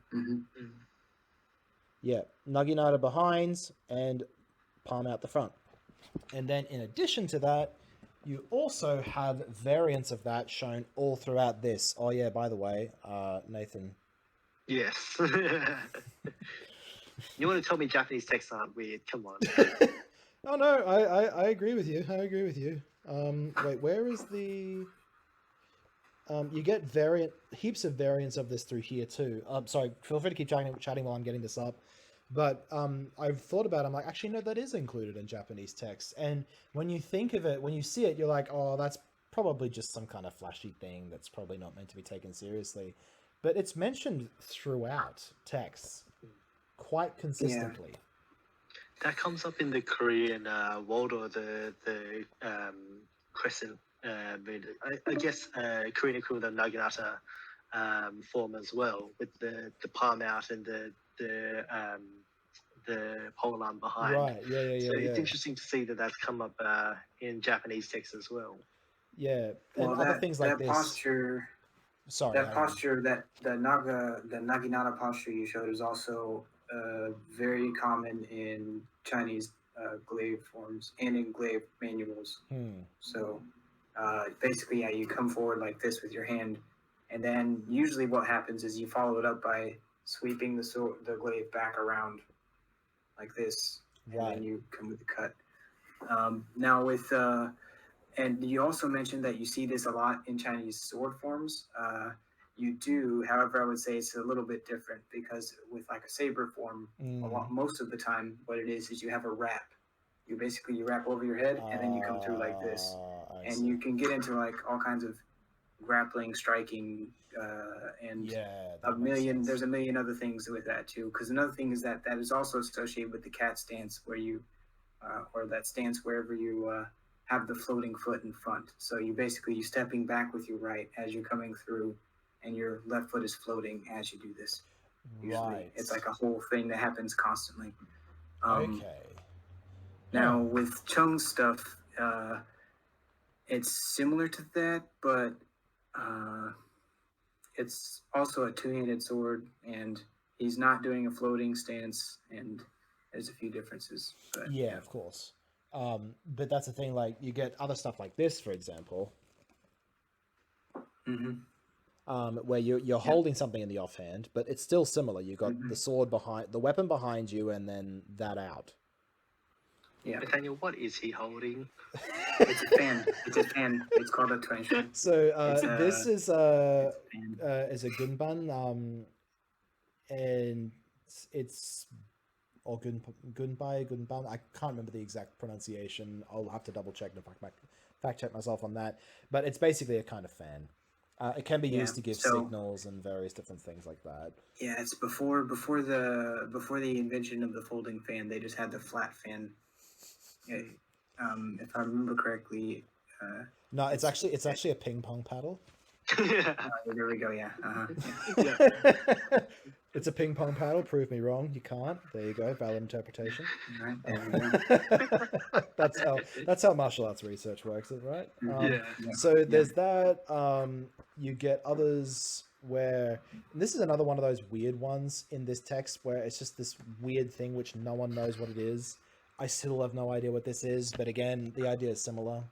naginata behind and palm out the front. And then in addition to that, you also have variants of that shown all throughout this. Oh yeah, by the way, Nathan. Yes. You want to tell me Japanese texts aren't weird? Come on. Oh no, I agree with you. Wait, where is the... you get heaps of variants of this through here too. Sorry, feel free to keep chatting while I'm getting this up. But I've thought about it. I'm like, actually, no, that is included in Japanese text. And when you think of it, when you see it, you're like, oh, that's probably just some kind of flashy thing that's probably not meant to be taken seriously. But it's mentioned throughout texts quite consistently. Yeah. That comes up in the Korean world, or the crescent. I guess Korean equivalent of naginata form as well, with the palm out and the pole arm behind. Right. Yeah. So it's interesting to see that that's come up in Japanese text as well. Yeah, and Well, other things like that this. posture, Sorry, that posture, that the Naginata posture you showed is also very common in Chinese glaive forms and in glaive manuals. So basically, yeah, you come forward like this with your hand, and then usually what happens is you follow it up by sweeping the glaive back around like this, and Right. then you come with the cut. Now with and you also mentioned that you see this a lot in Chinese sword forms. You do, however, I would say it's a little bit different because with like a saber form, most of the time, what it is you have a wrap. You wrap over your head and then you come through like this, and you can get into like all kinds of grappling, striking, and there's a million other things with that too. Because another thing is that is also associated with the cat stance, where you or that stance wherever you have the floating foot in front. So you stepping back with your right as you're coming through, and your left foot is floating as you do this. Usually, it's like a whole thing that happens constantly. Okay. Now with Cheng's stuff, it's similar to that, but it's also a two-handed sword, and he's not doing a floating stance, and there's a few differences. But, yeah, of course. But that's the thing, like, you get other stuff like this, for example, where you're holding something in the offhand, but it's still similar. You got the weapon behind you, and then that out. Yeah. Nathaniel, what is he holding? It's a fan. It's a fan. It's called a tuenshan. So this is a gunban, and it's or gunban. I can't remember the exact pronunciation. I'll have to double check and fact check myself on that. But it's basically a kind of fan. It can be used to give signals and various different things like that. Yeah, it's before the invention of the folding fan. They just had the flat fan. If I remember correctly. No, it's actually a ping pong paddle. There we go. Yeah. It's a ping pong paddle. Prove me wrong. You can't. There you go. Valid interpretation. Right, there we go. That's how martial arts research works, right? So there's that. You get others where this is another one of those weird ones in this text where it's just this weird thing which no one knows what it is. I still have no idea what this is, but again, the idea is similar.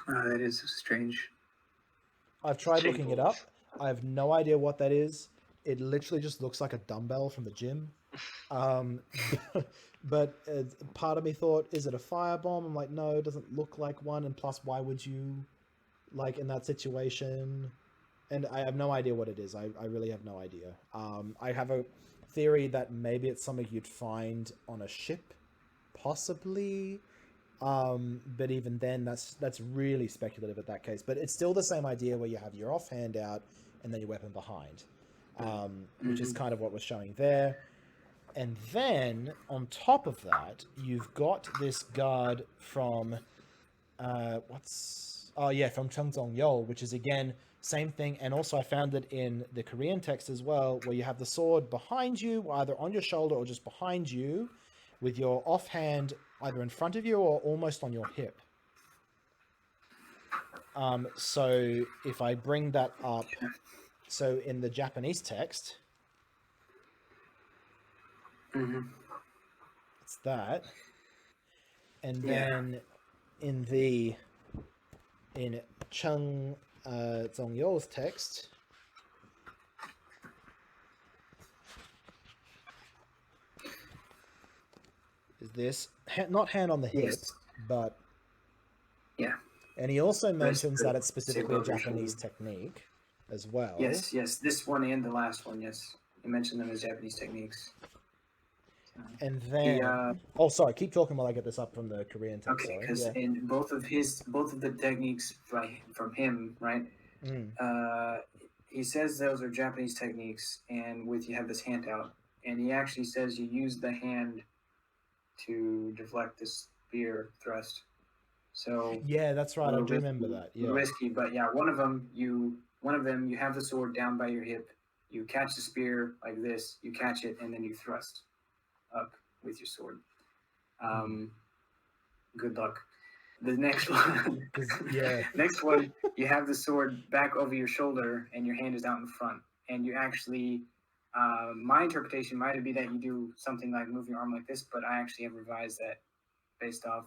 That is strange. I've tried looking it up. I have no idea what that is. It literally just looks like a dumbbell from the gym. But part of me thought, is it a firebomb? I'm like, no, it doesn't look like one. And plus, why would you, like, in that situation? And I have no idea what it is. I really have no idea. I have a theory that maybe it's something you'd find on a ship, possibly. But even then, that's really speculative at that case. But it's still the same idea where you have your offhand out and then your weapon behind, which is kind of what we're showing there. And then on top of that, you've got this guard from from Zongyou, which is again same thing. And also I found it in the Korean text as well, where you have the sword behind you, either on your shoulder or just behind you, with your offhand either in front of you or almost on your hip. So if I bring that up, so in the Japanese text, it's that, and then in Cheng Zongyou's text, is this not hand on the hip, but and he also mentions that it's specifically a Japanese technique as well. Yes, this one and the last one. Yes, he mentioned them as Japanese techniques. And then, sorry, keep talking while I get this up from the Korean text. Okay, because in both of the techniques from him, right? He says those are Japanese techniques, and you have this hand out, and he actually says you use the hand to deflect the spear thrust. So yeah, that's right. I do remember that. Yeah, risky, but one of them you have the sword down by your hip. You catch the spear like this. You catch it, and then you thrust up with your sword. Good luck. The next one, 'Cause, yeah. next one, you have the sword back over your shoulder and your hand is out in front, and you actually. My interpretation might be that you do something like move your arm like this, but I actually have revised that based off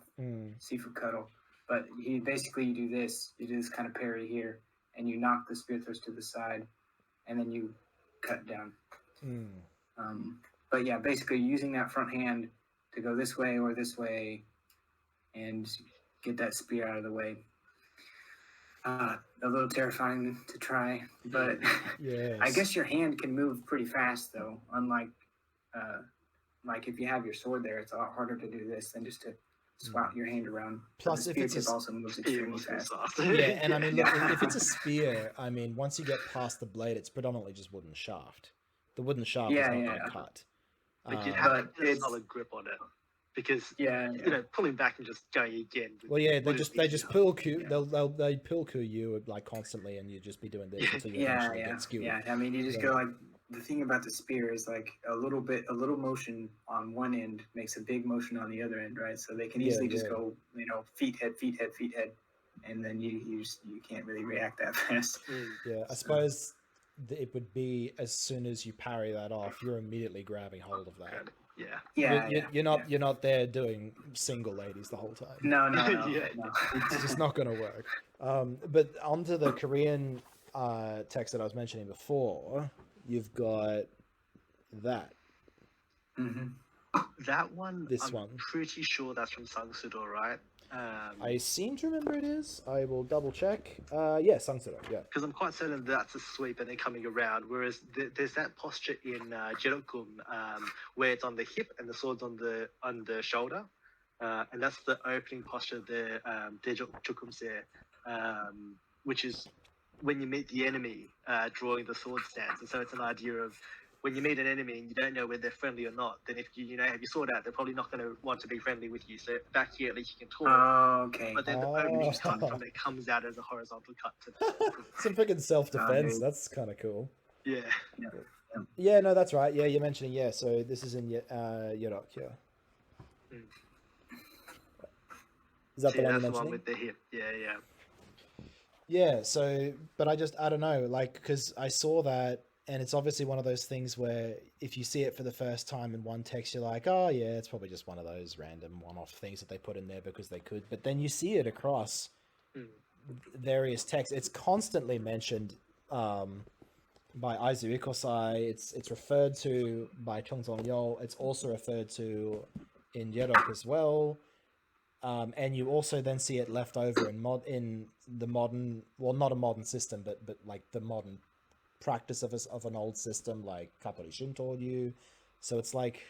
Seafood Cuddle. But you do this kind of parry here, and you knock the spear thrust to the side, and then you cut down. But yeah, basically using that front hand to go this way or this way, and get that spear out of the way. A little terrifying to try, but yes. I guess your hand can move pretty fast though. Unlike, like if you have your sword there, it's a lot harder to do this than just to swap your hand around. Plus, if it's also moves extremely fast. Yeah, and I mean, look, if it's a spear, I mean, once you get past the blade, it's predominantly just wooden shaft. The wooden shaft is not going to cut. But you have to get a solid grip on it. Because you know, pulling back and just going again. Well, yeah, they just pull coup. They pull coup you like constantly, and you just be doing this until you eventually get skewered. Yeah, I mean, you just go like the thing about the spear is like a little motion on one end makes a big motion on the other end, right? So they can easily just go, you know, feet head, and then you can't really react that fast. Yeah, I suppose it would be as soon as you parry that off, you're immediately grabbing hold of that. You're not there doing single ladies the whole time. No. It's just not going to work. But onto the Korean text that I was mentioning before, you've got that. That one. This I'm one. Pretty sure that's from Ssangsudo, right? I seem to remember it is. I will double check. Yeah, Ssangsudo, yeah. Because I'm quite certain that's a sweep and then coming around. Whereas there's that posture in Jedok Geom where it's on the hip and the sword's on the shoulder, and that's the opening posture of the Jedok Geom, which is when you meet the enemy, drawing the sword stance. And so it's an idea of when you meet an enemy and you don't know whether they're friendly or not, then if you have your sword out, they're probably not going to want to be friendly with you. So back here, at least you can talk. Oh, okay. But then the opening cut from it comes out as a horizontal cut. Some freaking self-defense. That's kind of cool. Yeah. Yeah, no, that's right. Yeah, you're mentioning, yeah. So this is in Jedok, yeah. Is that the one you're mentioning? The one with the hip. Yeah. Yeah, so, but I don't know, like, because I saw that, and it's obviously one of those things where if you see it for the first time in one text, you're like, oh yeah, it's probably just one of those random one-off things that they put in there because they could. But then you see it across various texts. It's constantly mentioned by Aisu Ikosai. It's referred to by Zongyou. It's also referred to in Jedok as well. And you also then see it left over in the modern, well, not a modern system, but like the modern practice of an old system like Kapori Shintoryu. So it's like,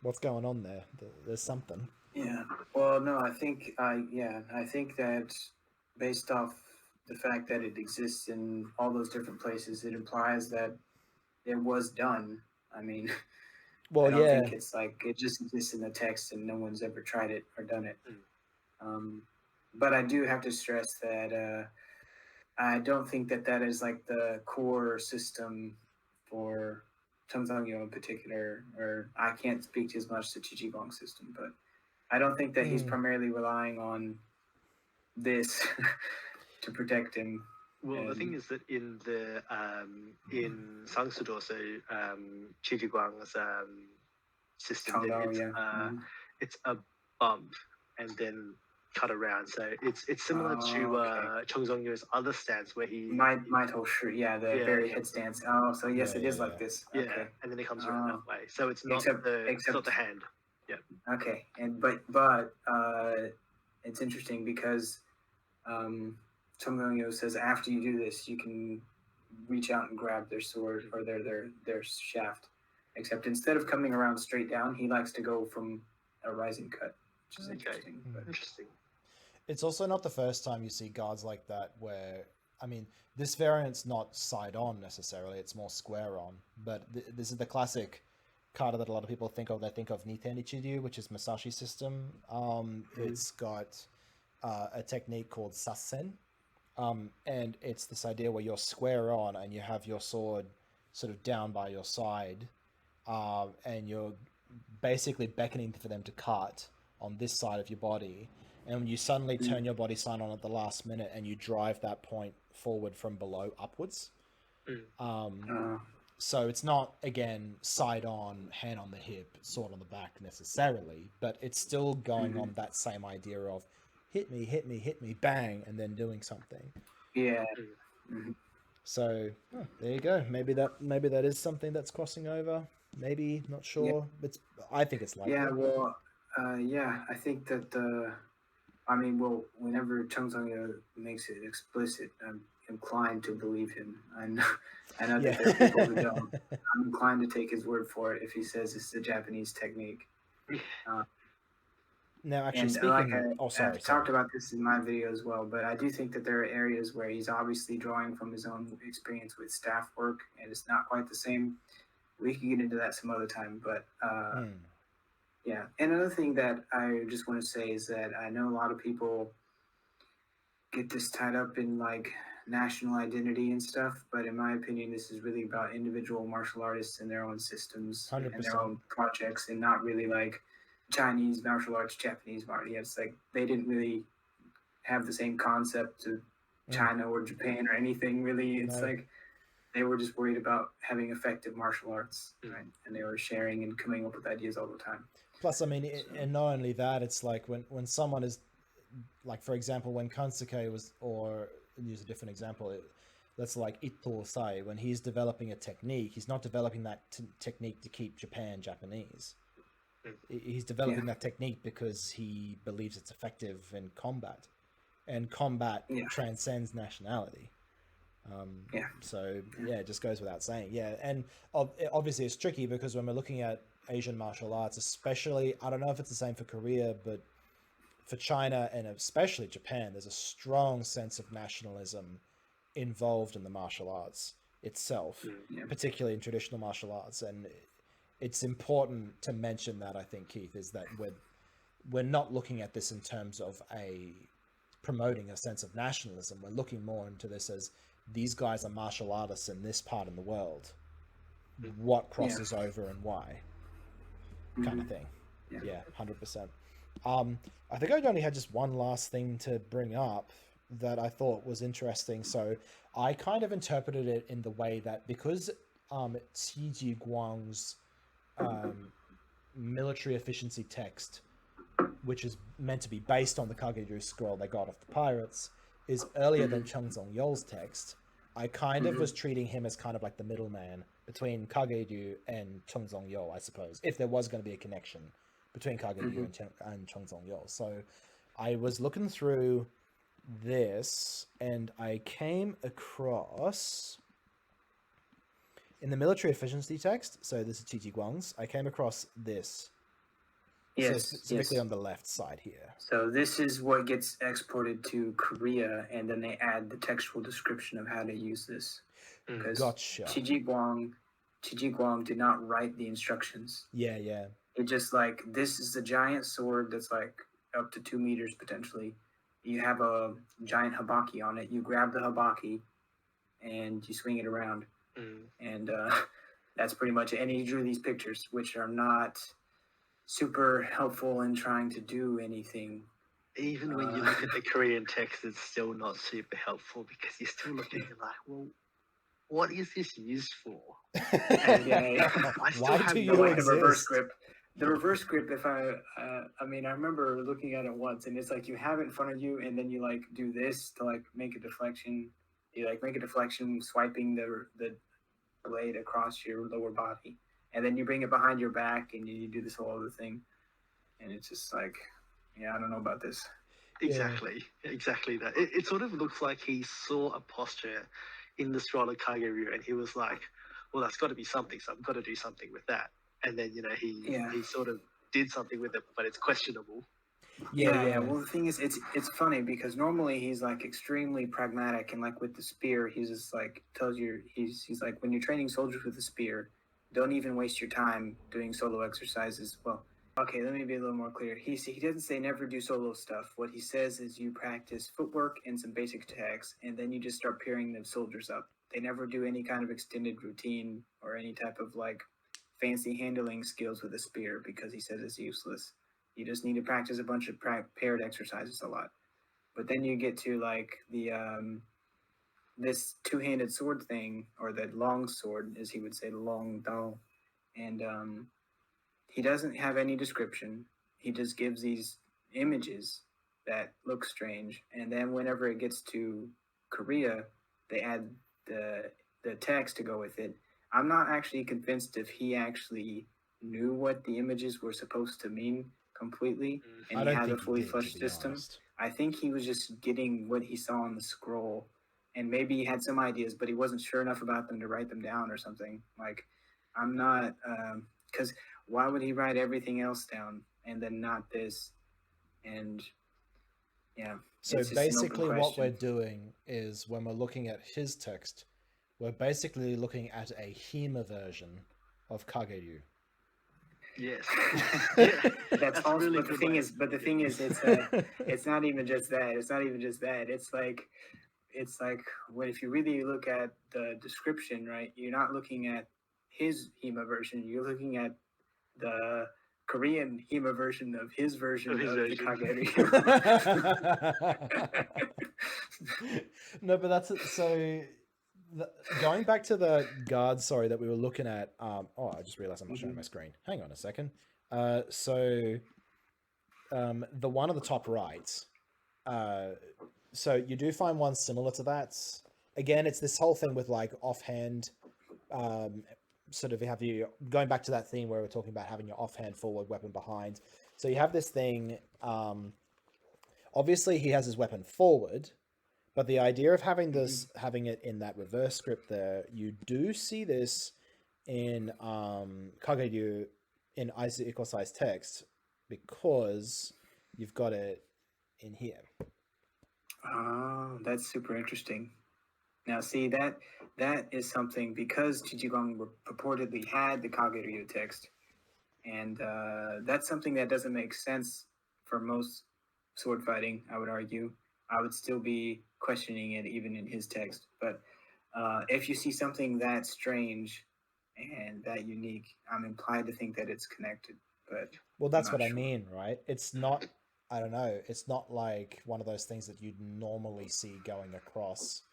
what's going on there? There's something. Yeah. Well, no, I think that based off the fact that it exists in all those different places, it implies that it was done. I mean, well, I don't think it's like it just exists in the text and no one's ever tried it or done it. But I do have to stress that I don't think that is like the core system for Zongyou in particular, or I can't speak to as much the Jiguang system, but I don't think that he's primarily relying on this to protect him. Well, the thing is that in the in Ssangsudo, so Jiguang's system, it's a bump and then cut around. So it's similar to Cheng Zongyu's other stance where he the very head stance. Oh, so yes, it is like this. Yeah, okay. And then it comes around that way. So it's not it's not the hand. Yeah. Okay, and but it's interesting because Cheng Zongyou says after you do this, you can reach out and grab their sword or their shaft. Except instead of coming around straight down, he likes to go from a rising cut, which is interesting. Interesting. It's also not the first time you see guards like that where, I mean, this variant's not side on necessarily, it's more square on, but this is the classic kata that a lot of people think of. They think of Niten Ichiryu, which is Masashi system. It's got a technique called sassen, and it's this idea where you're square on and you have your sword sort of down by your side, and you're basically beckoning for them to cut on this side of your body, and when you suddenly turn your body sign on at the last minute and you drive that point forward from below upwards. So it's not, again, side on, hand on the hip, sword on the back necessarily, but it's still going on that same idea of hit me, hit me, hit me, bang, and then doing something. Yeah. So there you go. Maybe that is something that's crossing over. Maybe, not sure. I think it's likely. Yeah, well, I think that whenever Cheng Zongyou makes it explicit, I'm inclined to believe him. I know that there are people who don't. I'm inclined to take his word for it if he says it's a Japanese technique. Now, actually, speaking... I've talked about this in my video as well, but I do think that there are areas where he's obviously drawing from his own experience with staff work, and it's not quite the same. We can get into that some other time, but yeah. And another thing that I just want to say is that I know a lot of people get this tied up in like national identity and stuff, but in my opinion, this is really about individual martial artists and their own systems 100%. and their own projects, and not really like Chinese martial arts, Japanese martial arts. It's like they didn't really have the same concept to China or Japan or anything really. It's like they were just worried about having effective martial arts, right? And they were sharing and coming up with ideas all the time. Plus, I mean, and not only that, it's like when someone is, like, for example, when Kansuke was, or use a different example, that's like Ikosai, when he's developing a technique, he's not developing that technique to keep Japan Japanese. He's developing that technique because he believes it's effective in combat, and combat transcends nationality. So it just goes without saying. And obviously it's tricky because when we're looking at Asian martial arts, especially, I don't know if it's the same for Korea, but for China and especially Japan, there's a strong sense of nationalism involved in the martial arts itself, particularly in traditional martial arts. And it's important to mention that, I think, Keith, is that we're not looking at this in terms of promoting a sense of nationalism. We're looking more into this as these guys are martial artists in this part in the world. What crosses over and why? Kind of thing. Yeah, 100%. I think I only had just one last thing to bring up that I thought was interesting. So I kind of interpreted it in the way that because Jiguang's military efficiency text, which is meant to be based on the Kage scroll they got off the pirates, is earlier than Cheng Zongyou's text, I kind of was treating him as kind of like the middleman between Kage and Cheng Zongyou, I suppose, if there was going to be a connection between Kage and Cheng Zongyou. So I was looking through this and I came across, in the military efficiency text, so this is Jiguang's, I came across this. So specifically on the left side here. So this is what gets exported to Korea, and then they add the textual description of how to use this. Gotcha. Jiguang did not write the instructions. Yeah. It just like, this is a giant sword that's like up to 2 meters potentially. You have a giant habaki on it. You grab the habaki and you swing it around. And that's pretty much it. And he drew these pictures, which are not super helpful in trying to do anything. Even when you look at the Korean text, it's still not super helpful because you're still looking at it like, well, what is this used for? And, I still have no idea. The reverse grip. The reverse grip, if I remember looking at it once, and it's like you have it in front of you, and then you like do this to like make a deflection. You like make a deflection, swiping the blade across your lower body. And then you bring it behind your back and you do this whole other thing. And it's just like, I don't know about this. Exactly that. It sort of looks like he saw a posture in the scroll of Kage-ryu and he was like, well, that's got to be something, so I've got to do something with that. And then, he sort of did something with it, but it's questionable. Yeah. Well, the thing is, it's funny because normally he's like extremely pragmatic, and like with the spear, he's just like tells you, he's like, when you're training soldiers with a spear, don't even waste your time doing solo exercises. Well, okay, let me be a little more clear. He doesn't say never do solo stuff. What he says is you practice footwork and some basic attacks, and then you just start pairing the soldiers up. They never do any kind of extended routine or any type of like fancy handling skills with a spear because he says it's useless. You just need to practice a bunch of paired exercises a lot. But then you get to like the this two-handed sword thing, or the long sword, as he would say, the long dao, and he doesn't have any description. He just gives these images that look strange, and then whenever it gets to Korea, they add the text to go with it. I'm not actually convinced if he actually knew what the images were supposed to mean completely, and he had a fully fleshed system. Honest. I think he was just getting what he saw on the scroll, and maybe he had some ideas, but he wasn't sure enough about them to write them down or something. Like, I'm not, because why would he write everything else down and then not this? And yeah. So basically what we're doing is, when we're looking at his text, we're basically looking at a Hema version of Kage. Yes. That's also, really, but the thing is, it's not even just that. It's not even just that. It's like when, if you really look at the description, right, you're not looking at his Hema version. You're looking at the Korean Hema version of his version of the Kage. No, but that's it. So going back to the guard, that we were looking at. I just realized I'm not showing my screen. Hang on a second. The one on the top right. So you do find one similar to that. Again, it's this whole thing with like offhand. Sort of have you going back to that theme where we're talking about having your offhand forward weapon behind. So you have this thing. Obviously, he has his weapon forward. But the idea of having this, having it in that reverse script there, you do see this in Kage in Aisu Ikosai's text, because you've got it in here. Oh, that's super interesting. Now, see, that is something, because Jiguang purportedly had the Kage text, and that's something that doesn't make sense for most sword fighting, I would argue. I would still be questioning it even in his text. But if you see something that strange and that unique, I'm implied to think that it's connected. But well, that's what I mean, right? It's not, I don't know, it's not like one of those things that you'd normally see going across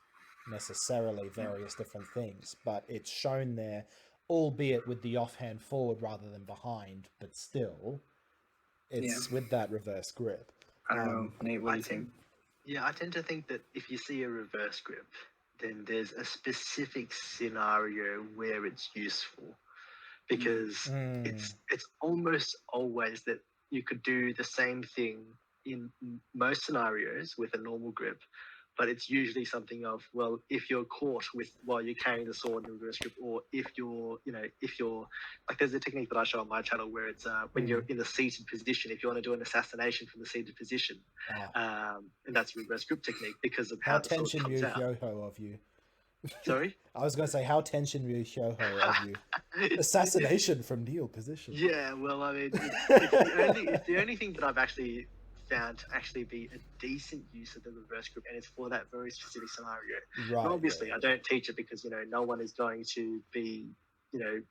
necessarily various different things, but it's shown there, albeit with the offhand forward rather than behind, but still, it's with that reverse grip. I don't know, Nate, what do you think? Yeah, I tend to think that if you see a reverse grip, then there's a specific scenario where it's useful, because it's almost always that you could do the same thing in most scenarios with a normal grip, but it's usually something of, well, if you're caught while you're carrying the sword in the reverse grip, or if you're like, there's a technique that I show on my channel where it's when you're in the seated position, if you want to do an assassination from the seated position, and that's a reverse grip technique because of how the sword comes out. Tension of you. Sorry? I was going to say, how tension of you. Assassination from kneel position. Yeah, well, I mean, it's the only thing that I've actually found to actually be a decent use of the reverse grip, and it's for that very specific scenario. Right. And obviously, I don't teach it because, no one is going to be,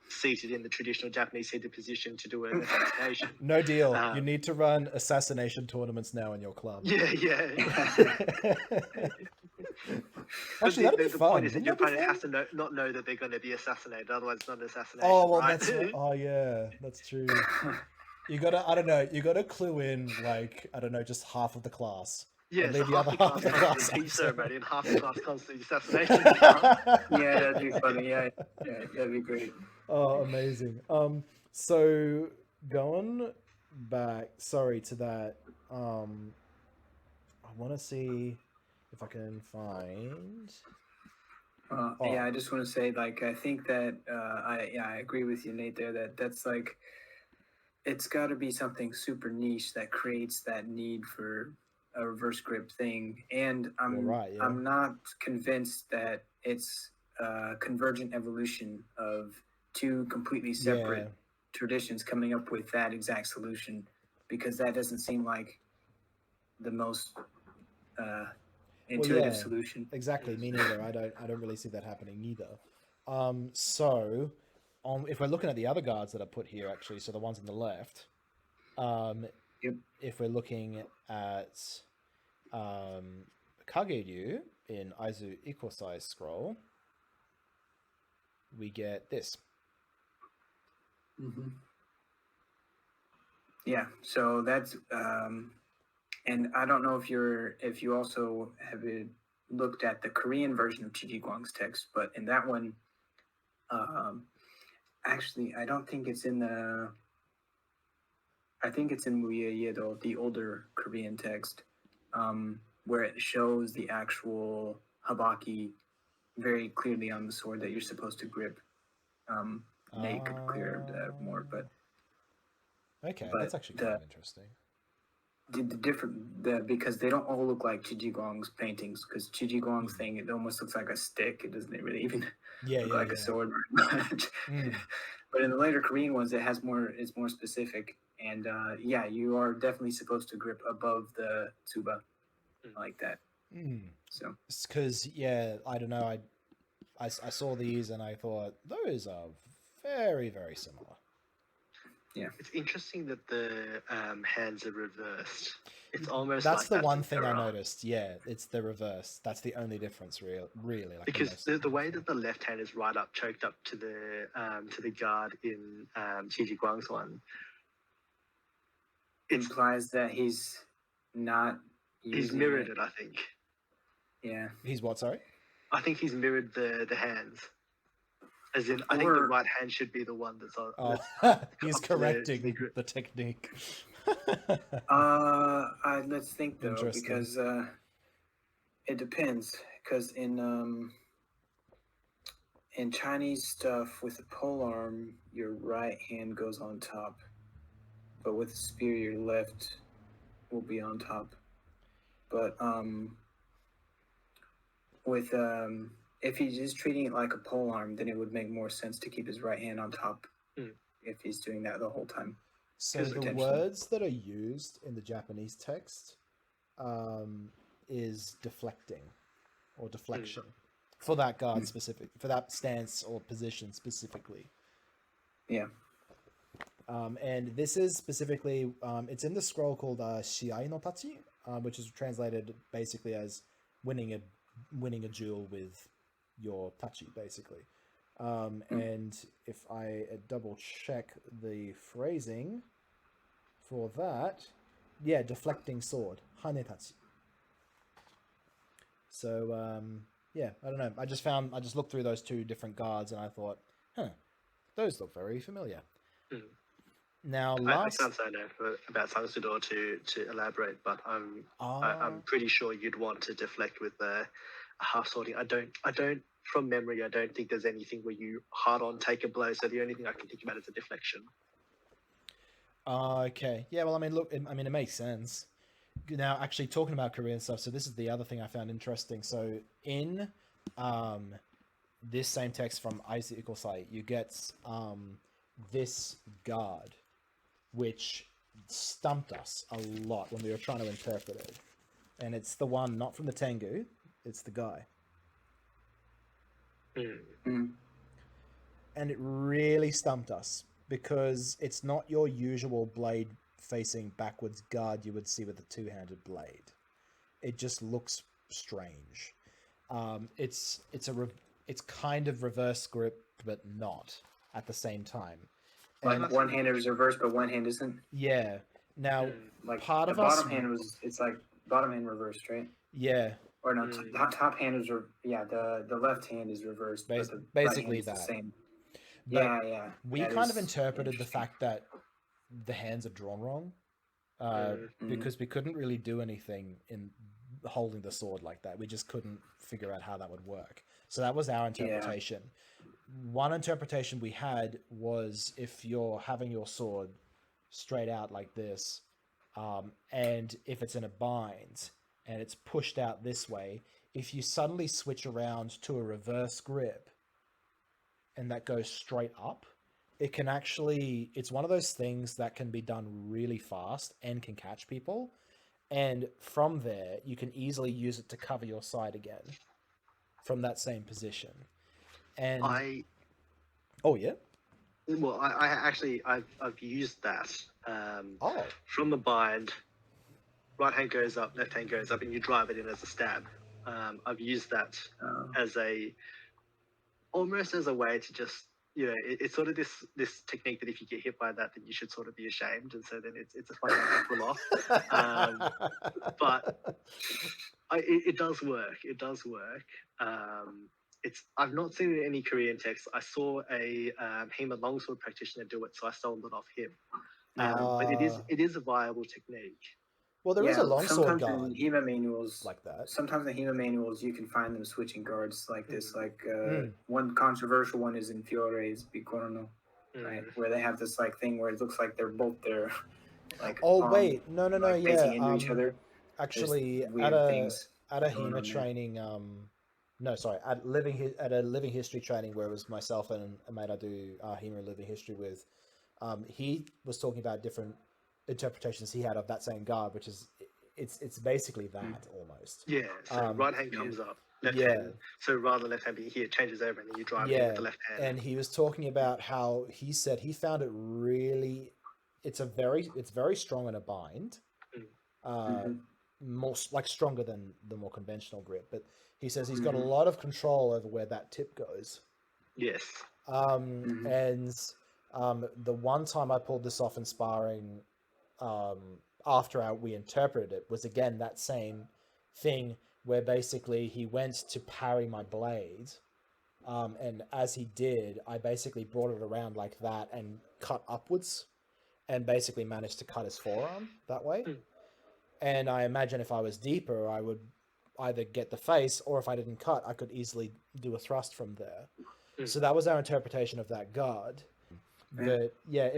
seated in the traditional Japanese seated position to do an assassination. No deal. You need to run assassination tournaments now in your club. Yeah. Actually, that'd be fun. The point is that your opponent has to not know that they're going to be assassinated, otherwise it's not an assassination. Oh, well, right? That's true. You gotta clue in, like, just half of the class. Yeah, so half the class comes to the ceremony and half the class comes to the assassination. Yeah, that'd be funny. Yeah, that'd be great. Oh, amazing. So going back, to that, I want to see if I can find. Yeah, I just want to say, like, I think that I agree with you, Nate. That's like, it's got to be something super niche that creates that need for a reverse grip thing, and I'm not convinced that it's a convergent evolution of two completely separate traditions coming up with that exact solution, because that doesn't seem like the most intuitive solution. Exactly, me neither. I don't really see that happening neither. If we're looking at the other guards that I put here, actually, so the ones on the left, Yep. if we're looking at Kage in Aisu Ikosai scroll, we get this. Mm-hmm. Yeah, so that's and I don't know if you also have looked at the Korean version of Jiguang's text, but in that one, actually, I don't think it's in the. I think it's in Muyedobotongji, the older Korean text, where it shows the actual habaki very clearly on the sword that you're supposed to grip. Nate could clear that more, but Okay, but that's actually kind of interesting. Because they don't all look like Jiguang's paintings, because Jiguang's thing, it almost looks like a stick. It doesn't really even look like a sword very much. But in the later Korean ones, it's more specific, and yeah, you are definitely supposed to grip above the tsuba like that. So because I don't know, I saw these and I thought those are very, very similar. Yeah, it's interesting that the hands are reversed. It's almost that's like the one thing I noticed. Yeah, it's the reverse. That's the only difference, really. Like because the way that the left hand is right up, choked up to the guard in Jiguang's one, implies that he's not. He's mirrored it, I think. Yeah. He's what? Sorry. I think he's mirrored the hands. As in, I think the right hand should be the one that's on. Oh, he's correcting the technique. Let's think though, because it depends. Because in Chinese stuff with the pole arm, your right hand goes on top, but with the spear, your left will be on top. But with if he's just treating it like a pole arm, then it would make more sense to keep his right hand on top if he's doing that the whole time. So the words that are used in the Japanese text is deflecting or deflection for that guard specific, for that stance or position specifically. Yeah. And this is specifically, it's in the scroll called Shiai no Tachi, which is translated basically as winning a duel with your tachi, basically. And if I double check the phrasing for that, deflecting sword, hane tachi. So I don't know. I just looked through those two different guards and I thought, those look very familiar. Now, I can't say no about Ssangsudo to elaborate, but I'm pretty sure you'd want to deflect with a half swording. I don't from memory. I don't think there's anything where you hard on take a blow. So the only thing I can think about is a deflection. Okay. Yeah. Well, I mean, look. I mean, it makes sense. Now, actually, talking about Korean stuff. So this is the other thing I found interesting. So in this same text from Aisu Ikosai, you get this guard, which stumped us a lot when we were trying to interpret it. And it's the one not from the Tengu, it's the guy. And it really stumped us because it's not your usual blade facing backwards guard you would see with a two-handed blade. It just looks strange. It's kind of reverse grip, but not at the same time. Like one hand is reversed, but one hand isn't. Yeah. Now, like part of the bottom hand it's like bottom hand reversed, right? Yeah. Or no, top hand is the left hand is reversed. But the basically right hand that. is the same. But yeah. We kind of interpreted the fact that the hands are drawn wrong, because we couldn't really do anything in holding the sword like that. We just couldn't figure out how that would work. So that was our interpretation. One interpretation we had was if you're having your sword straight out like this, and if it's in a bind and it's pushed out this way, if you suddenly switch around to a reverse grip and that goes straight up, it can actually, it's one of those things that can be done really fast and can catch people. And from there, you can easily use it to cover your side again from that same position. And oh yeah, Well, I actually I've used that Oh, from the bind. Right hand goes up, left hand goes up, and you drive it in as a stab. I've used that as almost as a way to just it's sort of this technique that if you get hit by that, then you should sort of be ashamed, and so then it's a funny one to pull off. But it does work. It does work. I've not seen it in any Korean texts. I saw a Hema longsword practitioner do it, so I stole it off him. But it is a viable technique. Well, there is a longsword sometimes guard in HEMA manuals like that. Sometimes in HEMA manuals you can find them switching guards like this. Like one controversial one is in Fiore's Bicorno, right, where they have this like thing where it looks like they're both there. Like wait, no, like yeah, facing into each other. actually weird things at a going HEMA on there. training, no, sorry, at a living history training where it was myself and a mate I do HEMA living history with, he was talking about different interpretations he had of that same guard, which is it's basically that almost. Yeah, so right hand comes up, left hand. So rather than left hand being here, it changes over, and then you drive it with the left hand. And he was talking about how he said he found it really, it's very strong in a bind, more like stronger than the more conventional grip. But he says he's got a lot of control over where that tip goes. Yes. And the one time I pulled this off in sparring, after we interpreted it, was again that same thing where basically he went to parry my blade, and as he did, I basically brought it around like that and cut upwards, and basically managed to cut his forearm that way. And I imagine if I was deeper, I would either get the face, or if I didn't cut, I could easily do a thrust from there. So that was our interpretation of that guard. But yeah,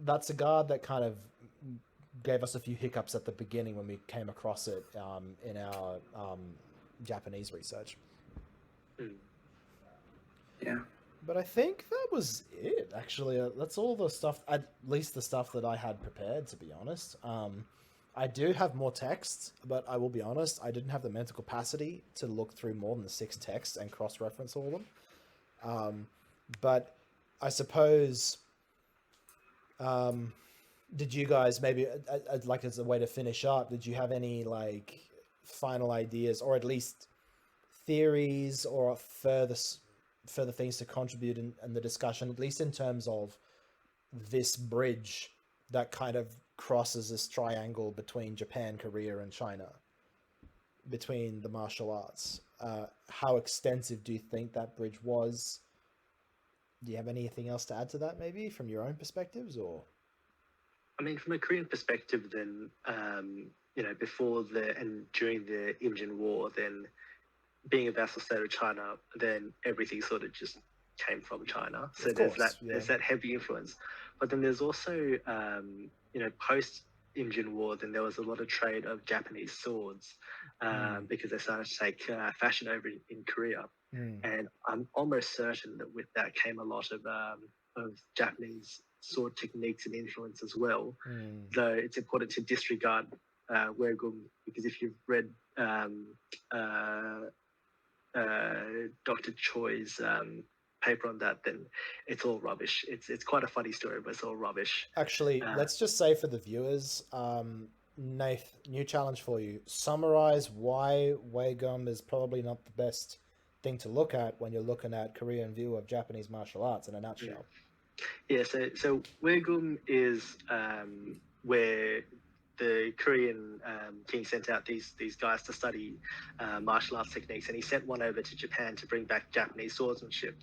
that's a guard that kind of gave us a few hiccups at the beginning when we came across it in our Japanese research. Yeah. But I think that was it, actually. That's all the stuff, at least the stuff that I had prepared, to be honest. I do have more texts, but I will be honest, I didn't have the mental capacity to look through more than the 6 texts and cross-reference all of them. But I suppose, did you guys, maybe, I'd like as a way to finish up, did you have any like final ideas, or at least theories, or further things to contribute in the discussion, at least in terms of this bridge that kind of crosses this triangle between Japan, Korea, and China, between the martial arts? How extensive do you think that bridge was? Do you have anything else to add to that, maybe from your own perspectives? Or, I mean, from a Korean perspective, then before and during the Imjin War, then being a vassal state of China, then everything sort of just came from China. So there's that heavy influence. But then there's also post Imjin War, then there was a lot of trade of Japanese swords because they started to take fashion over in Korea. And I'm almost certain that with that came a lot of Japanese sword techniques and influence as well. Though it's important to disregard Weigum, because if you've read Dr. Choi's paper on that, then it's all rubbish. It's quite a funny story, but it's all rubbish. Actually, let's just say for the viewers, Nath, new challenge for you. Summarize why Weigum is probably not the best thing to look at when you're looking at Korean view of Japanese martial arts in a nutshell. Yeah, so Weigum is where the Korean king sent out these guys to study martial arts techniques, and he sent one over to Japan to bring back Japanese swordsmanship.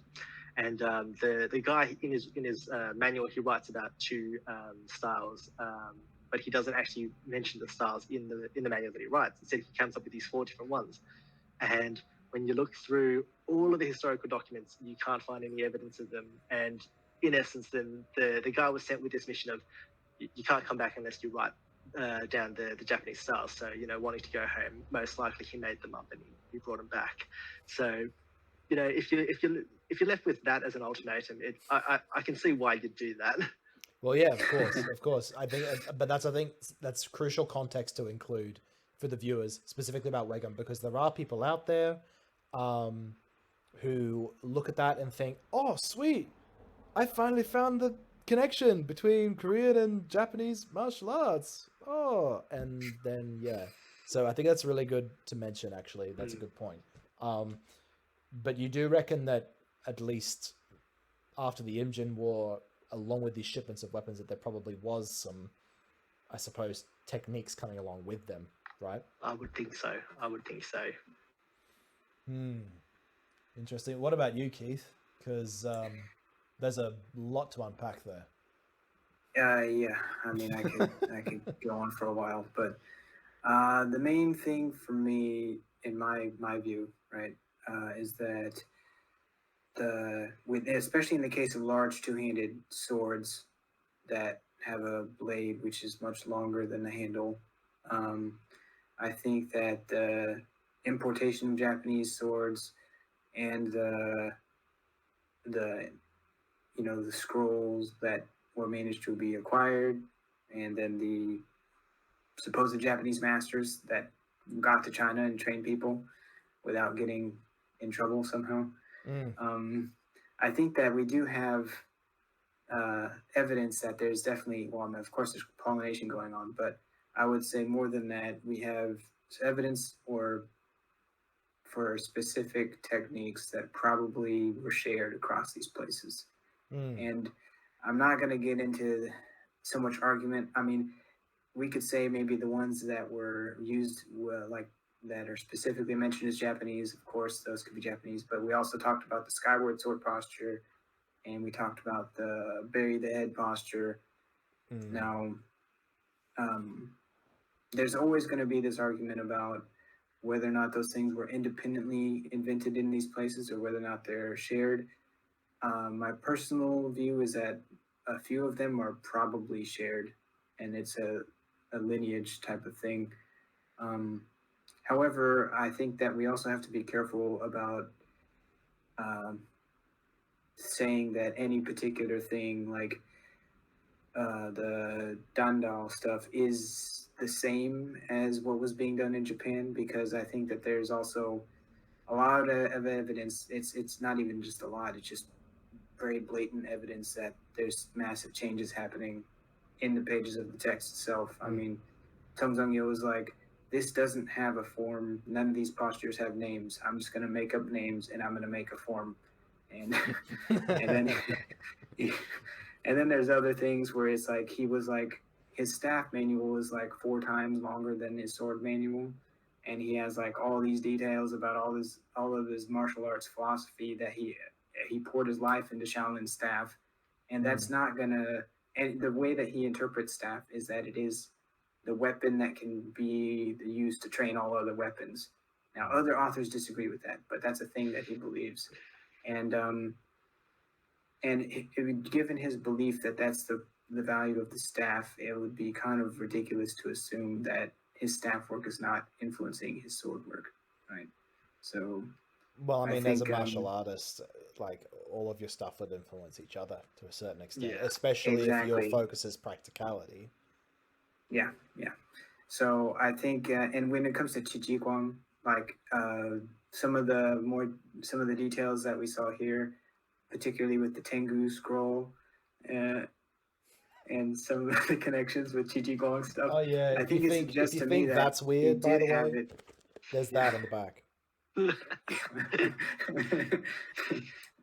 And the guy in his manual, he writes about 2 styles, but he doesn't actually mention the styles in the manual that he writes. Instead, he comes up with these 4 different ones. And when you look through all of the historical documents, you can't find any evidence of them. And in essence, then the guy was sent with this mission of you can't come back unless you write down the Japanese styles. So, wanting to go home, most likely he made them up and he brought them back. So, if you're left with that as an ultimatum, I can see why you'd do that. Well, yeah, of course. I think that's crucial context to include for the viewers, specifically about Weigum, because there are people out there who look at that and think, oh, sweet, I finally found the connection between Korean and Japanese martial arts. Oh, and then yeah. So I think that's really good to mention. Actually, that's a good point. But you do reckon that at least after the Imjin War, along with these shipments of weapons, that there probably was some, I suppose, techniques coming along with them, right? I would think so. Interesting. What about you, Keith? Because there's a lot to unpack there. Yeah. I mean, I could go on for a while, but the main thing for me, in my view, right, is that especially in the case of large two-handed swords that have a blade which is much longer than the handle, I think that the importation of Japanese swords and the scrolls that were managed to be acquired, and then the supposed Japanese masters that got to China and trained people without getting in trouble somehow. I think that we do have evidence that there's definitely, well, of course there's pollination going on, but I would say more than that, we have evidence for specific techniques that probably were shared across these places. And I'm not going to get into so much argument. I mean, we could say maybe the ones that were used, like that are specifically mentioned as Japanese, of course, those could be Japanese, but we also talked about the skyward sword posture, and we talked about the bury the head posture. Now, there's always going to be this argument about whether or not those things were independently invented in these places or whether or not they're shared. My personal view is that a few of them are probably shared, and it's a lineage type of thing. However, I think that we also have to be careful about saying that any particular thing, like the Dandao stuff, is the same as what was being done in Japan, because I think that there's also a lot of evidence. It's not even just a lot, it's just very blatant evidence that there's massive changes happening in the pages of the text itself. I mean, Zongyou was like, this doesn't have a form, none of these postures have names, I'm just going to make up names and I'm going to make a form. And and then there's other things where it's like, he was like, his staff manual is like 4 times longer than his sword manual, and he has like all these details about all of his martial arts philosophy that he poured his life into Shaolin staff. And that's not gonna, and the way that he interprets staff is that it is the weapon that can be used to train all other weapons. Now, other authors disagree with that, but that's a thing that he believes. And given his belief that that's the value of the staff, it would be kind of ridiculous to assume that his staff work is not influencing his sword work, right? So, well, I mean, as a martial artist, like, all of your stuff would influence each other to a certain extent, especially if your focus is practicality. Yeah. So I think, and when it comes to Jiguang, like some of the details that we saw here, particularly with the Tengu scroll, and some of the connections with Jiguang stuff. Oh yeah, I think it suggests to me that that's weird, by the way, there's that in the back.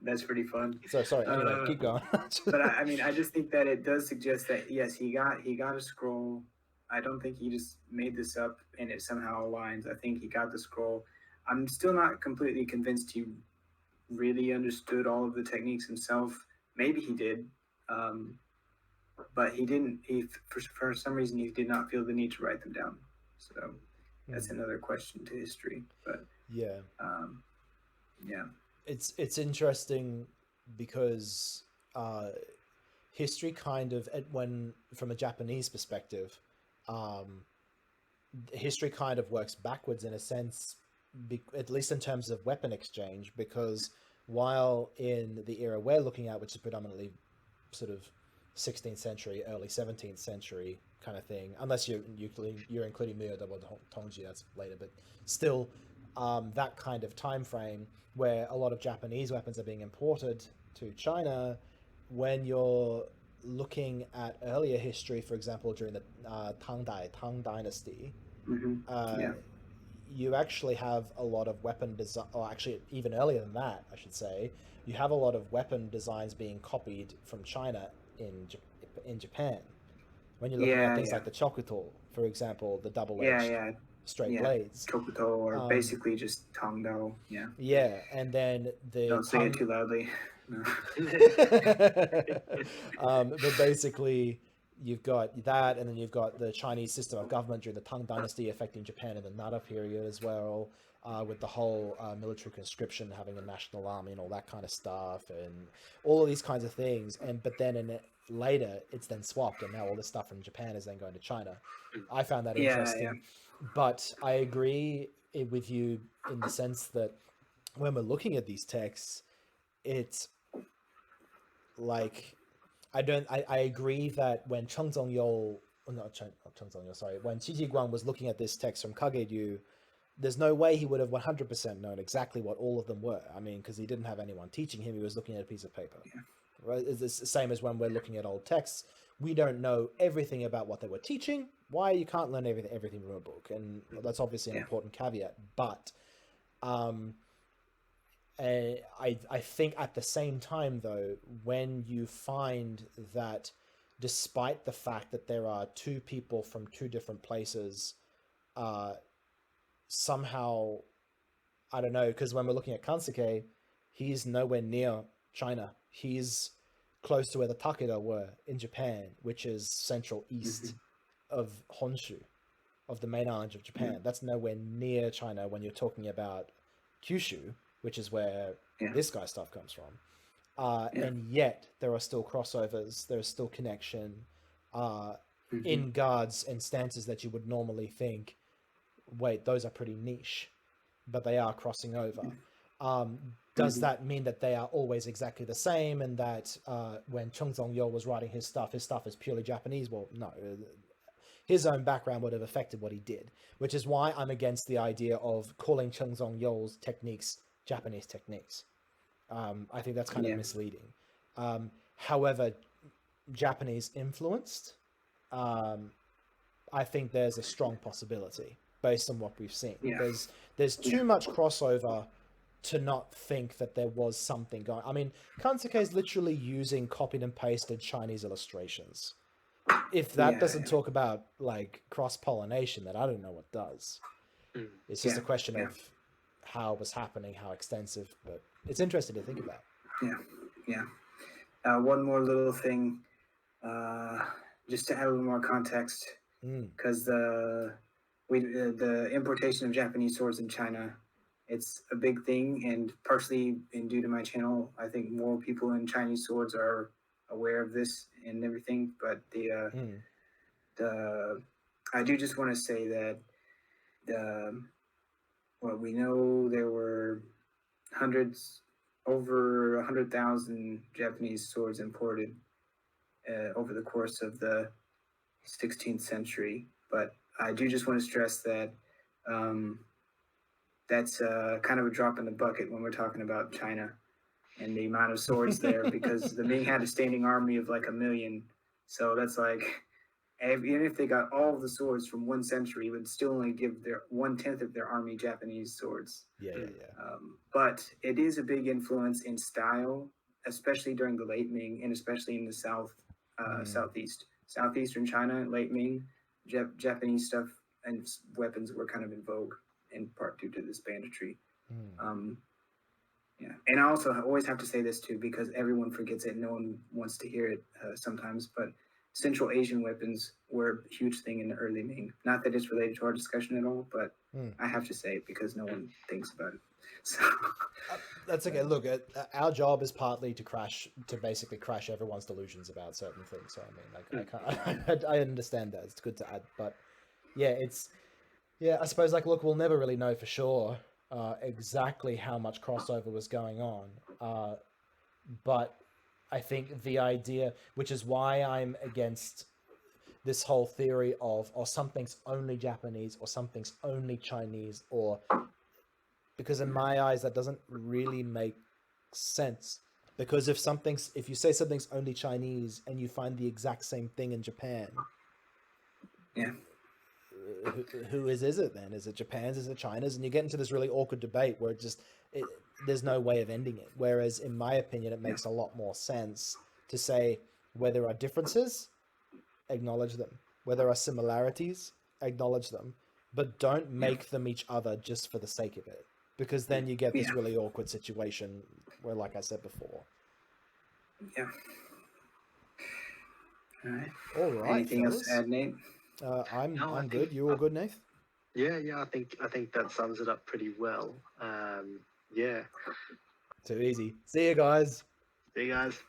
That's pretty fun. So sorry. Anyway, keep going. But I mean, I just think that it does suggest that yes, he got a scroll. I don't think he just made this up and it somehow aligns. I think he got the scroll. I'm still not completely convinced he really understood all of the techniques himself. Maybe he did, but he didn't. For some reason he did not feel the need to write them down. So that's another question to history. But yeah. Yeah. It's interesting because history kind of, when from a Japanese perspective, history kind of works backwards in a sense, at least in terms of weapon exchange, because while in the era we're looking at, which is predominantly sort of 16th century, early 17th century kind of thing, unless you're including Muyedobotongji, that's later, but still that kind of time frame where a lot of Japanese weapons are being imported to China, when you're looking at earlier history, for example, during the Tang Dynasty, Yeah. you actually have a lot of weapon design, or actually even earlier than that, I should say, you have a lot of weapon designs being copied from China in Japan. When you're looking at things like the Chokuto, for example, the double-edged straight blades. Chokuto, or basically just Tangdao. Yeah. Yeah, and then the Don't say it too loudly. No. But basically, you've got that, and then you've got the Chinese system of government during the Tang Dynasty affecting Japan in the Nara period as well, with the whole military conscription, having a national army and all that kind of stuff, and all of these kinds of things. But then later, it's then swapped, and now all this stuff from Japan is then going to China. I found that interesting. But I agree with you in the sense that when we're looking at these texts, it's like I agree that when when Jiguang was looking at this text from Kage, there's no way he would have 100% known exactly what all of them were. I mean, because he didn't have anyone teaching him; he was looking at a piece of paper. Right? It's the same as when we're looking at old texts. We don't know everything about what they were teaching. Why you can't learn everything from a book, and that's obviously an important caveat. But I think at the same time, though, when you find that despite the fact that there are two people from two different places, somehow, I don't know, because when we're looking at Kansuke, he's nowhere near China. He's close to where the Takeda were in Japan, which is central east of Honshu, of the main island of Japan. That's nowhere near China when you're talking about Kyushu, which is where this guy's stuff comes from. And yet there are still crossovers, there's still connection in guards and stances that you would normally think, wait, those are pretty niche, but they are crossing over. Does that mean that they are always exactly the same, and that when Cheng Zongyou was writing his stuff is purely Japanese? Well, no. His own background would have affected what he did, which is why I'm against the idea of calling Cheng Zongyou's techniques Japanese techniques. I think that's kind of misleading. However, Japanese influenced, I think there's a strong possibility based on what we've seen. There's too much crossover to not think that there was something going. I mean, Kansuke is literally using copied and pasted Chinese illustrations. If that doesn't talk about like cross-pollination, then I don't know what does. It's just a question of how it was happening, how extensive, but it's interesting to think about. One more little thing, just to add a little more context, because the importation of Japanese swords in China, it's a big thing, and partially due to my channel, I think more people in Chinese swords are aware of this and everything. But I do just want to say that we know there were over 100,000 Japanese swords imported over the course of the 16th century. But I do just want to stress that that's kind of a drop in the bucket when we're talking about China and the amount of swords there, because the Ming had a standing army of like 1 million. So that's like, even if they got all of the swords from one century, it would still only give their 1/10 of their army Japanese swords. But it is a big influence in style, especially during the late Ming, and especially in the southeastern China, late Ming. Japanese stuff and weapons were kind of in vogue, in part due to this banditry. And I also always have to say this too, because everyone forgets it. No one wants to hear it sometimes, but Central Asian weapons were a huge thing in the early Ming. Not that it's related to our discussion at all, but I have to say it because no one thinks about it. So that's okay. Look, our job is partly to basically crash everyone's delusions about certain things. So I mean, I understand that. It's good to add, but I suppose look, we'll never really know for sure exactly how much crossover was going on, but I think the idea, which is why I'm against this whole theory of something's only Japanese or something's only Chinese, because in my eyes that doesn't really make sense. Because if you say something's only Chinese and you find the exact same thing in Japan, Yeah. who is it then? Is it Japan's? Is it China's? And you get into this really awkward debate where there's no way of ending it. Whereas, in my opinion, it makes a lot more sense to say where there are differences, acknowledge them. Where there are similarities, acknowledge them. But don't make them each other just for the sake of it. Because then you get this really awkward situation where, like I said before. Yeah. All right. All right. Anything fellas. else to add, Nate? I'm good. You all good, Nath? Yeah, I think that sums it up pretty well. Yeah. Too easy. See you guys. See you guys.